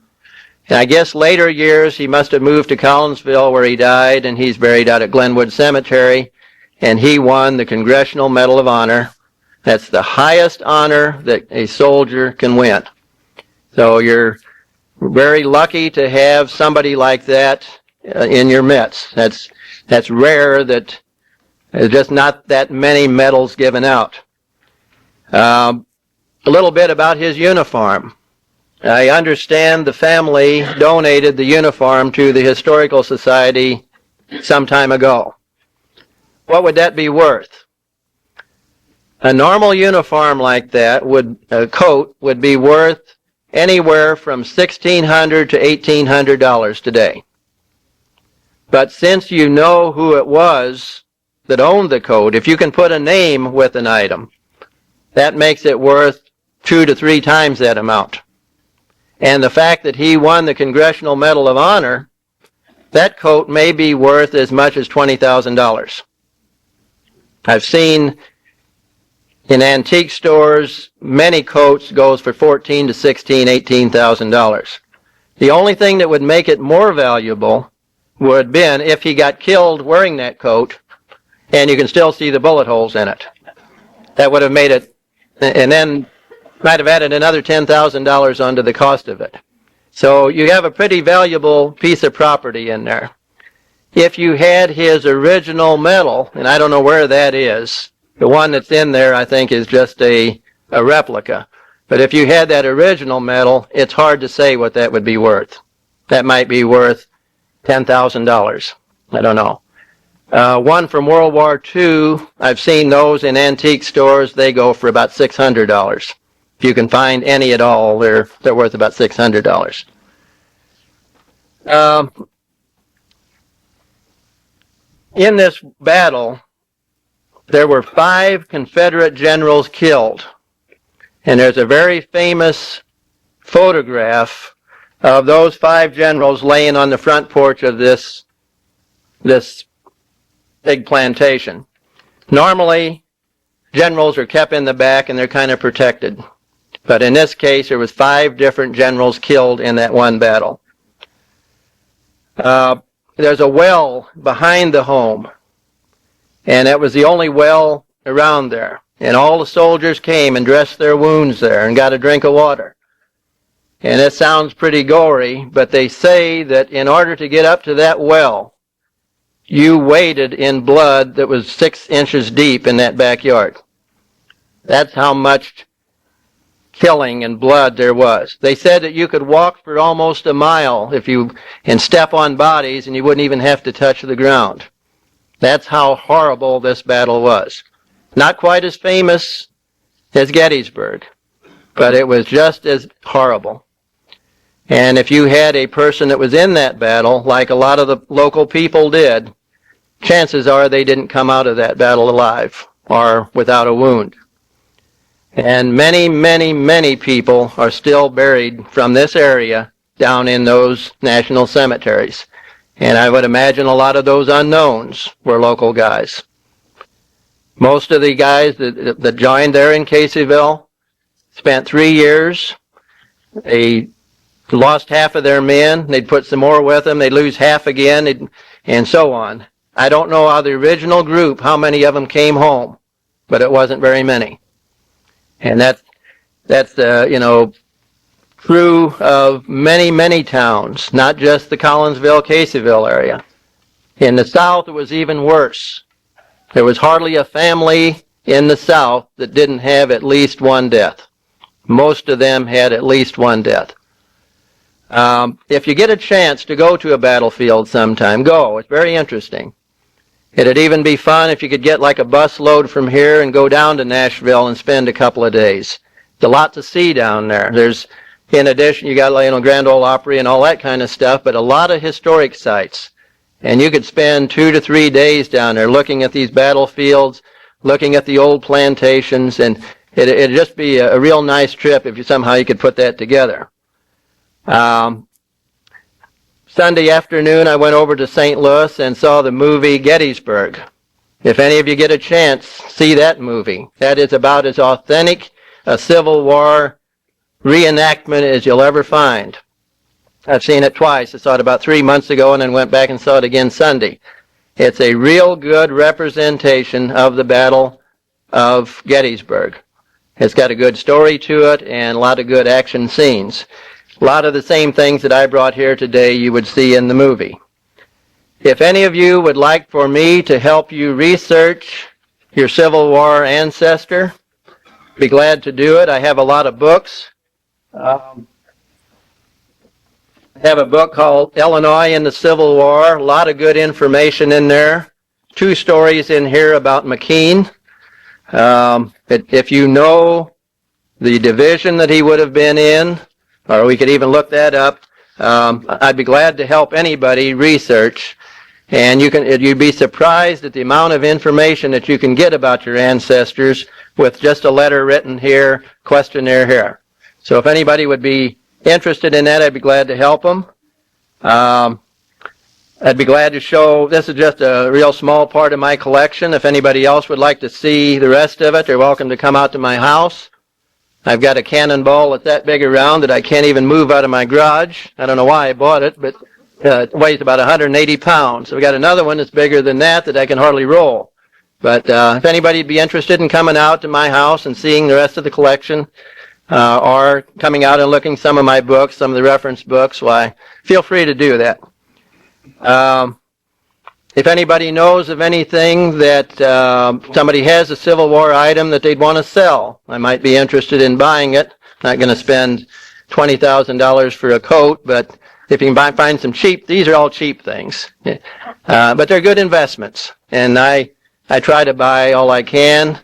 And I guess later years he must have moved to Collinsville where he died, and he's buried out at Glenwood Cemetery. And he won the Congressional Medal of Honor. That's the highest honor that a soldier can win. So you're very lucky to have somebody like that in your midst. That's rare. That there's just not that many medals given out. A little bit about his uniform. I understand the family donated the uniform to the Historical Society some time ago. What would that be worth? A normal uniform like that, a coat, would be worth anywhere from $1,600 to $1,800 today. But since you know who it was that owned the coat, if you can put a name with an item, that makes it worth 2 to 3 times that amount. and the fact that he won the Congressional Medal of Honor, that coat may be worth as much as $20,000. I've seen in antique stores many coats goes for $14,000 to $16,000, $18,000. The only thing that would make it more valuable would have been if he got killed wearing that coat, and you can still see the bullet holes in it. That would have made it, and then might have added another $10,000 onto the cost of it. So you have a pretty valuable piece of property in there. If you had his original medal, and I don't know where that is, the one that's in there I think is just a replica. But if you had that original medal, it's hard to say what that would be worth. That might be worth $10,000. I don't know. One from World War II, I've seen those in antique stores. They go for about $600. If you can find any at all, they're worth about $600. In this battle, there were 5 Confederate generals killed. And there's a very famous photograph of those 5 generals laying on the front porch of this big plantation. Normally, generals are kept in the back and they're kind of protected. But in this case, there was 5 different generals killed in that one battle. There's a well behind the home, and that was the only well around there. And all the soldiers came and dressed their wounds there and got a drink of water. And it sounds pretty gory, but they say that in order to get up to that well, you waded in blood that was 6 inches deep in that backyard. That's how much killing and blood there was. They said that you could walk for almost a mile and step on bodies and you wouldn't even have to touch the ground. That's how horrible this battle was. Not quite as famous as Gettysburg, but it was just as horrible. And if you had a person that was in that battle, like a lot of the local people did, chances are they didn't come out of that battle alive or without a wound. And many, many, many people are still buried from this area down in those national cemeteries. And I would imagine a lot of those unknowns were local guys. Most of the guys that joined there in Caseyville spent 3 years. They lost half of their men. They'd put some more with them. They'd lose half again, and so on. I don't know how the original group, how many of them came home, but it wasn't very many. And that's true of many, many towns, not just the Collinsville, Caseyville area. In the South, it was even worse. There was hardly a family in the South that didn't have at least one death. Most of them had at least one death. If you get a chance to go to a battlefield sometime, go. It's very interesting. It'd even be fun if you could get like a bus load from here and go down to Nashville and spend a couple of days. There's a lot to see down there. There's, in addition, you got Grand Ole Opry and all that kind of stuff, but a lot of historic sites. And you could spend 2 to 3 days down there looking at these battlefields, looking at the old plantations, and it'd just be a real nice trip if somehow you could put that together. Sunday afternoon, I went over to St. Louis and saw the movie Gettysburg. If any of you get a chance, see that movie. That is about as authentic a Civil War reenactment as you'll ever find. I've seen it twice. I saw it about 3 months ago and then went back and saw it again Sunday. It's a real good representation of the Battle of Gettysburg. It's got a good story to it and a lot of good action scenes. A lot of the same things that I brought here today you would see in the movie. If any of you would like for me to help you research your Civil War ancestor, I'd be glad to do it. I have a lot of books. I have a book called Illinois in the Civil War. A lot of good information in there. 2 stories in here about McKean. If you know the division that he would have been in, or we could even look that up, I'd be glad to help anybody research. And you'd be surprised at the amount of information that you can get about your ancestors with just a letter written here, questionnaire here. So if anybody would be interested in that, I'd be glad to help them. I'd be glad to show, this is just a real small part of my collection. If anybody else would like to see the rest of it, they're welcome to come out to my house. I've got a cannonball that's that big around that I can't even move out of my garage. I don't know why I bought it, but it weighs about 180 pounds. So I've got another one that's bigger than that I can hardly roll. But if anybody would be interested in coming out to my house and seeing the rest of the collection, or coming out and looking some of my books, some of the reference books, why, feel free to do that. If anybody knows of anything that somebody has a Civil War item that they'd want to sell, I might be interested in buying it. Not going to spend $20,000 for a coat, but if you can find some cheap, these are all cheap things. But they're good investments. And I try to buy all I can.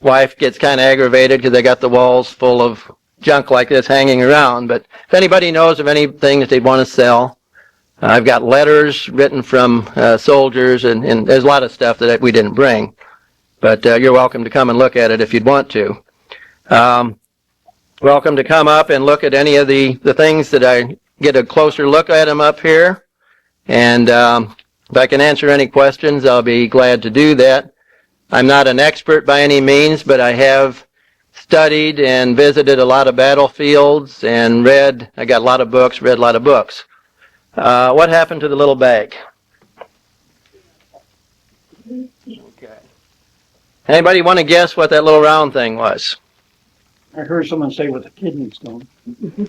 Wife gets kind of aggravated because I got the walls full of junk like this hanging around. But if anybody knows of anything that they'd want to sell, I've got letters written from soldiers, and there's a lot of stuff that we didn't bring. But you're welcome to come and look at it if you'd want to. Welcome to come up and look at any of the things that I get a closer look at them up here. And if I can answer any questions, I'll be glad to do that. I'm not an expert by any means, but I have studied and visited a lot of battlefields and I got a lot of books, read a lot of books. What happened to the little bag? Okay. Anybody want to guess what that little round thing was? I heard someone say with a kidney stone.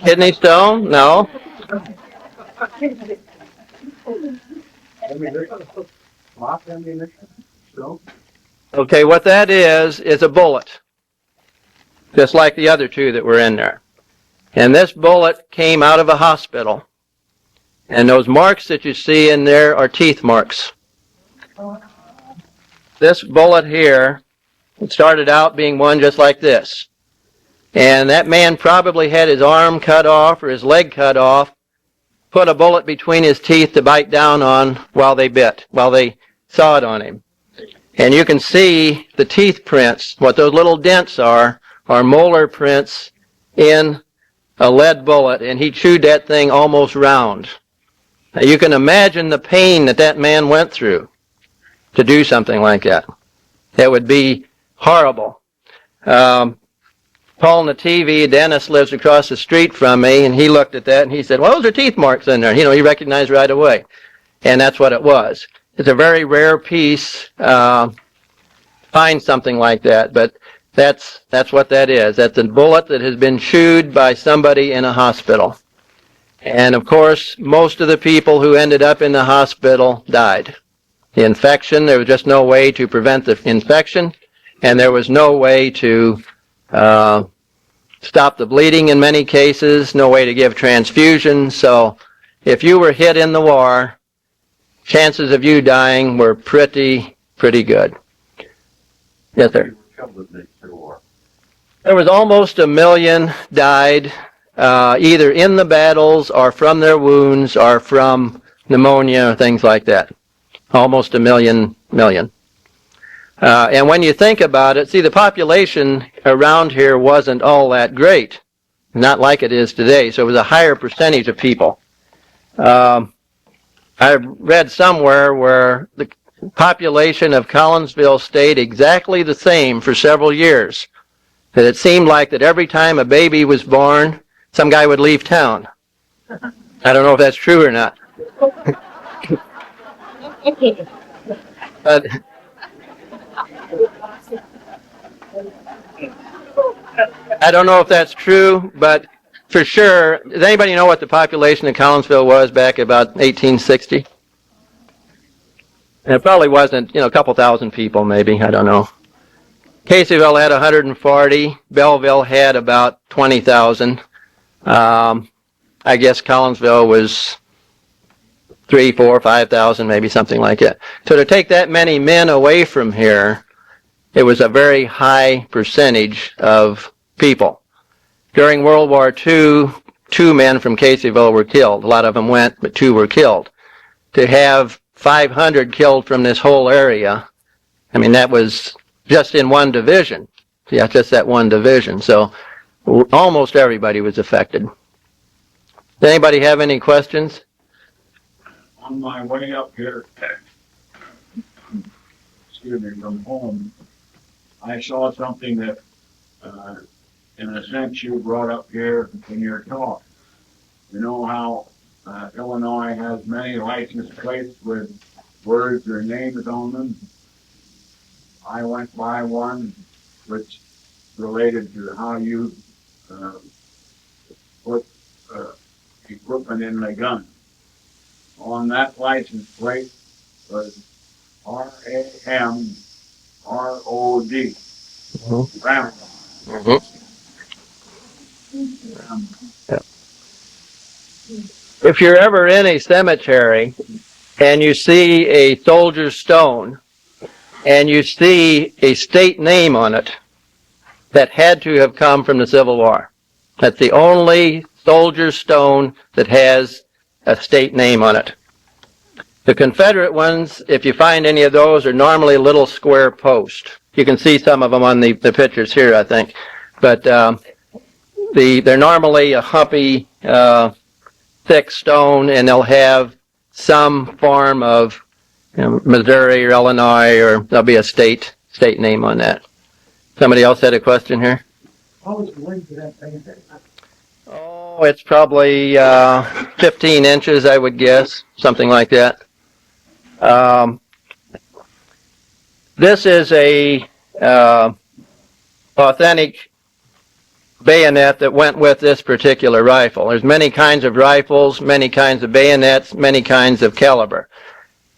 Kidney stone? No. Okay, what that is a bullet. Just like the other two that were in there. And this bullet came out of a hospital. And those marks that you see in there are teeth marks. This bullet here, it started out being one just like this. And that man probably had his arm cut off or his leg cut off, put a bullet between his teeth to bite down on while they sawed on him. And you can see the teeth prints. What those little dents are molar prints in a lead bullet, and he chewed that thing almost round. Now, you can imagine the pain that man went through to do something like that. That would be horrible. Paul Nativi, Dennis, lives across the street from me, and he looked at that and he said, well, those are teeth marks in there. He recognized right away. And that's what it was. It's a very rare piece, find something like that, but that's what that is. That's a bullet that has been chewed by somebody in a hospital. And of course, most of the people who ended up in the hospital died. The infection, there was just no way to prevent the infection, and there was no way to stop the bleeding in many cases, no way to give transfusions. So if you were hit in the war, chances of you dying were pretty good. Yes, sir. There was almost 1 million died, either in the battles or from their wounds or from pneumonia or things like that. Almost 1 million. And when you think about it, see, the population around here wasn't all that great. Not like it is today, so it was a higher percentage of people. I read somewhere where the population of Collinsville stayed exactly the same for several years. That it seemed like that every time a baby was born, some guy would leave town. I don't know if that's true or not. But I don't know if that's true, but for sure, does anybody know what the population of Collinsville was back about 1860? And it probably wasn't, a couple thousand people maybe, I don't know. Caseyville had 140. Belleville had about 20,000. I guess Collinsville was 3, 4, 5,000, maybe something like that. So to take that many men away from here, it was a very high percentage of people. During World War II, 2 men from Caseyville were killed. A lot of them went, but 2 were killed. To have 500 killed from this whole area, that was just in one division. Yeah, just that one division. So almost everybody was affected. Does anybody have any questions? On my way up here, excuse me, from home, I saw something that, in a sense, you brought up here in your talk. You know how Illinois has many license plates with words or names on them? I went by one which related to how you put equipment in the gun. On that license plate was R-A-M-R-O-D. Ramrod. If you're ever in a cemetery and you see a soldier's stone and you see a state name on it, that had to have come from the Civil War. That's the only soldier's stone that has a state name on it. The Confederate ones, if you find any of those, are normally little square posts. You can see some of them on the pictures here, I think. But they're normally a humpy, thick stone, and they'll have some form of Missouri or Illinois, or there'll be a state name on that. Somebody else had a question here? What was the length of that thing? Oh, it's probably 15 inches, I would guess, something like that. This is a authentic bayonet that went with this particular rifle. There's many kinds of rifles, many kinds of bayonets, many kinds of caliber.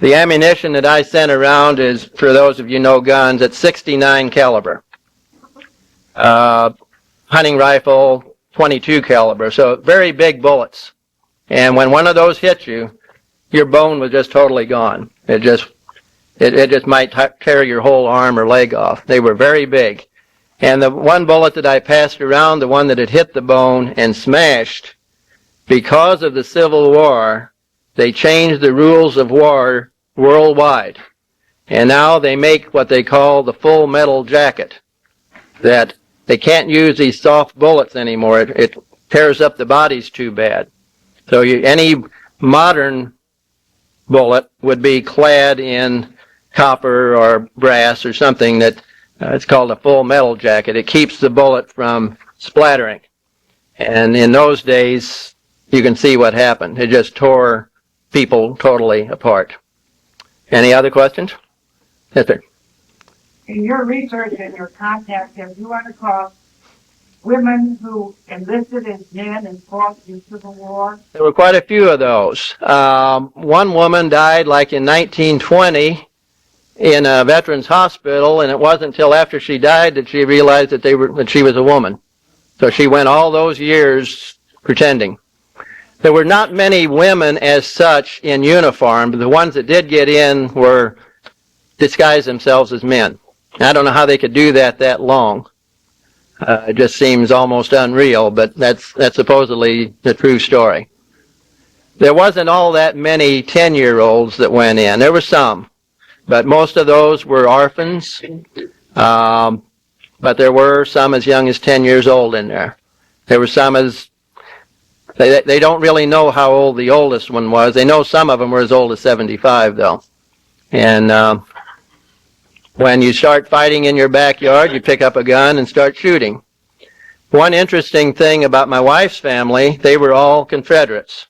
The ammunition that I sent around is, for those of you who know guns, it's 69 caliber. Hunting rifle, 22 caliber, so very big bullets. And when one of those hit you, your bone was just totally gone. It just might tear your whole arm or leg off. They were very big. And the one bullet that I passed around, the one that had hit the bone and smashed, because of the Civil War, they changed the rules of war worldwide. And now they make what they call the full metal jacket, that they can't use these soft bullets anymore. It tears up the bodies too bad. So any modern bullet would be clad in copper or brass or something that it's called a full metal jacket. It keeps the bullet from splattering. And in those days, you can see what happened. It just tore people totally apart. Any other questions? Yes, sir. In your research and your contacts, have you run across women who enlisted as men and fought in the Civil War? There were quite a few of those. One woman died like in 1920 in a veterans hospital, and it wasn't until after she died that she realized that she was a woman. So she went all those years pretending. There were not many women as such in uniform, but the ones that did get in were disguised themselves as men. I don't know how they could do that long. It just seems almost unreal, but that's supposedly the true story. There wasn't all that many 10-year-olds that went in. There were some, but most of those were orphans. But there were some as young as 10 years old in there. There were some as, they don't really know how old the oldest one was. They know some of them were as old as 75, though. And when you start fighting in your backyard, you pick up a gun and start shooting. One interesting thing about my wife's family, they were all Confederates.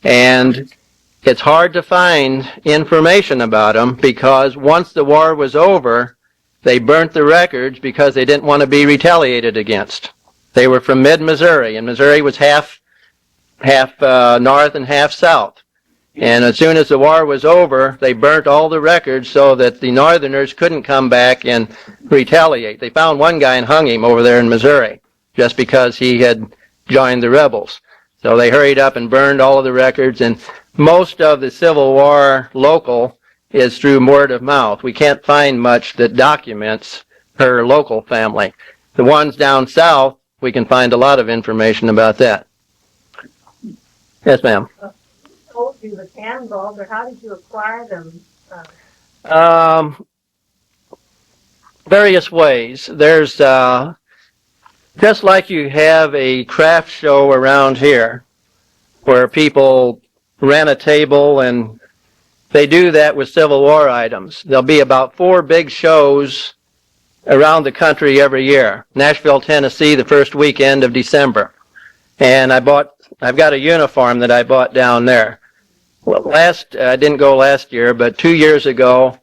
And it's hard to find information about them because once the war was over, they burnt the records because they didn't want to be retaliated against. They were from mid-Missouri, and Missouri was half north and half south. And as soon as the war was over, they burnt all the records so that the Northerners couldn't come back and retaliate. They found one guy and hung him over there in Missouri just because he had joined the rebels. So they hurried up and burned all of the records, and most of the Civil War local is through word of mouth. We can't find much that documents her local family. The ones down south, we can find a lot of information about that. Yes, ma'am. Told you the cannonballs, or how did you acquire them? Various ways. There's just like you have a craft show around here, where people rent a table, and they do that with Civil War items. There'll be about 4 big shows around the country every year. Nashville, Tennessee, the first weekend of December. And I've got a uniform that I bought down there. Well, I didn't go last year, but 2 years ago,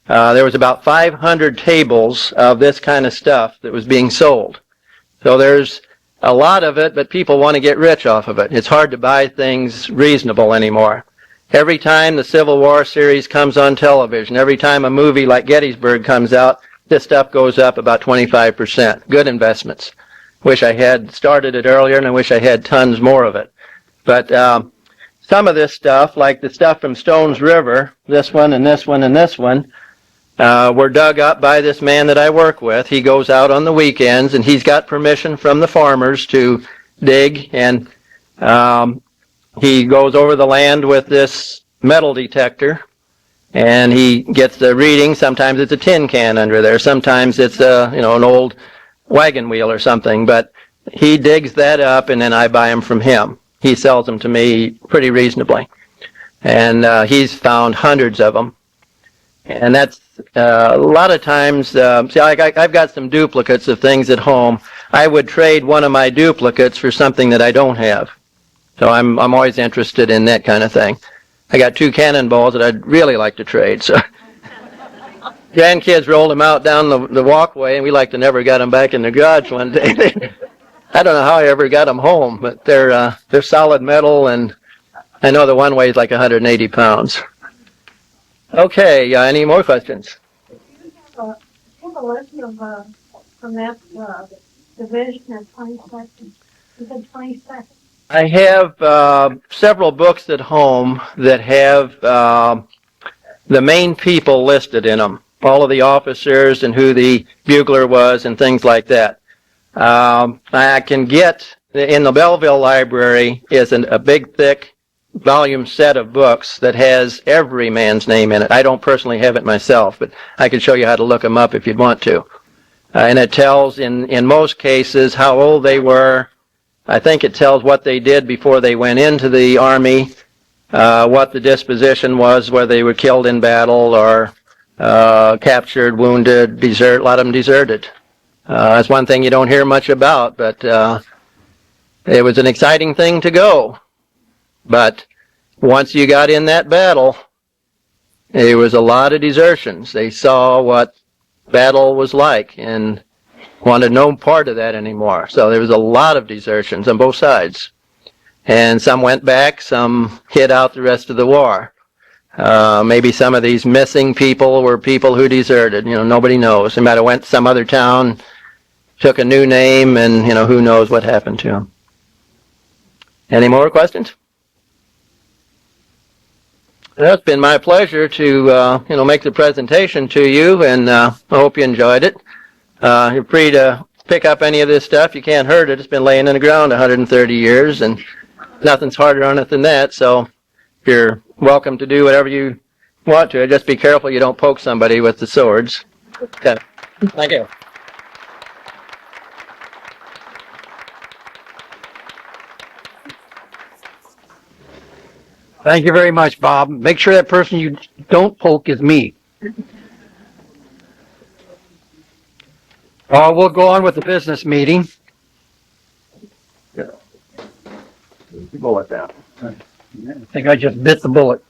there was about 500 tables of this kind of stuff that was being sold. So there's a lot of it, but people want to get rich off of it. It's hard to buy things reasonable anymore. Every time the Civil War series comes on television, every time a movie like Gettysburg comes out, this stuff goes up about 25%. Good investments. Wish I had started it earlier, and I wish I had tons more of it. But some of this stuff, like the stuff from Stones River, this one and this one and this one, were dug up by this man that I work with. He goes out on the weekends, and he's got permission from the farmers to dig, and he goes over the land with this metal detector, and he gets the reading. Sometimes it's a tin can under there. Sometimes it's an old wagon wheel or something, but he digs that up, and then I buy them from him. He sells them to me pretty reasonably, and he's found hundreds of them. And that's a lot of times, I've got some duplicates of things at home. I would trade one of my duplicates for something that I don't have. So I'm always interested in that kind of thing. I got 2 cannonballs that I'd really like to trade. So grandkids rolled them out down the walkway, and we like to never got them back in the garage one day. I don't know how I ever got them home, but they're solid metal, and I know the one weighs like 180 pounds. Okay, any more questions? You have a list of, from that, division at 22nd. You said 22nd. I have several books at home that have the main people listed in them, all of the officers and who the bugler was and things like that. I can get, in the Belleville Library is a big, thick volume set of books that has every man's name in it. I don't personally have it myself, but I can show you how to look them up if you'd want to. And it tells, in most cases, how old they were. I think it tells what they did before they went into the Army, what the disposition was, whether they were killed in battle or captured, wounded, a lot of them deserted. That's one thing you don't hear much about, but it was an exciting thing to go. But once you got in that battle, there was a lot of desertions. They saw what battle was like and wanted no part of that anymore. So there was a lot of desertions on both sides. And some went back, some hid out the rest of the war. Maybe some of these missing people were people who deserted. Nobody knows. They might have went to some other town, took a new name, and, who knows what happened to them. Any more questions? Well, it's been my pleasure to, make the presentation to you, and I hope you enjoyed it. You're free to pick up any of this stuff. You can't hurt it. It's been laying in the ground 130 years, and nothing's harder on it than that. So you're welcome to do whatever you want to. Just be careful you don't poke somebody with the swords. Okay. Thank you. Thank you very much, Bob. Make sure that person you don't poke is me. We'll go on with the business meeting. Bullet down. I think I just bit the bullet.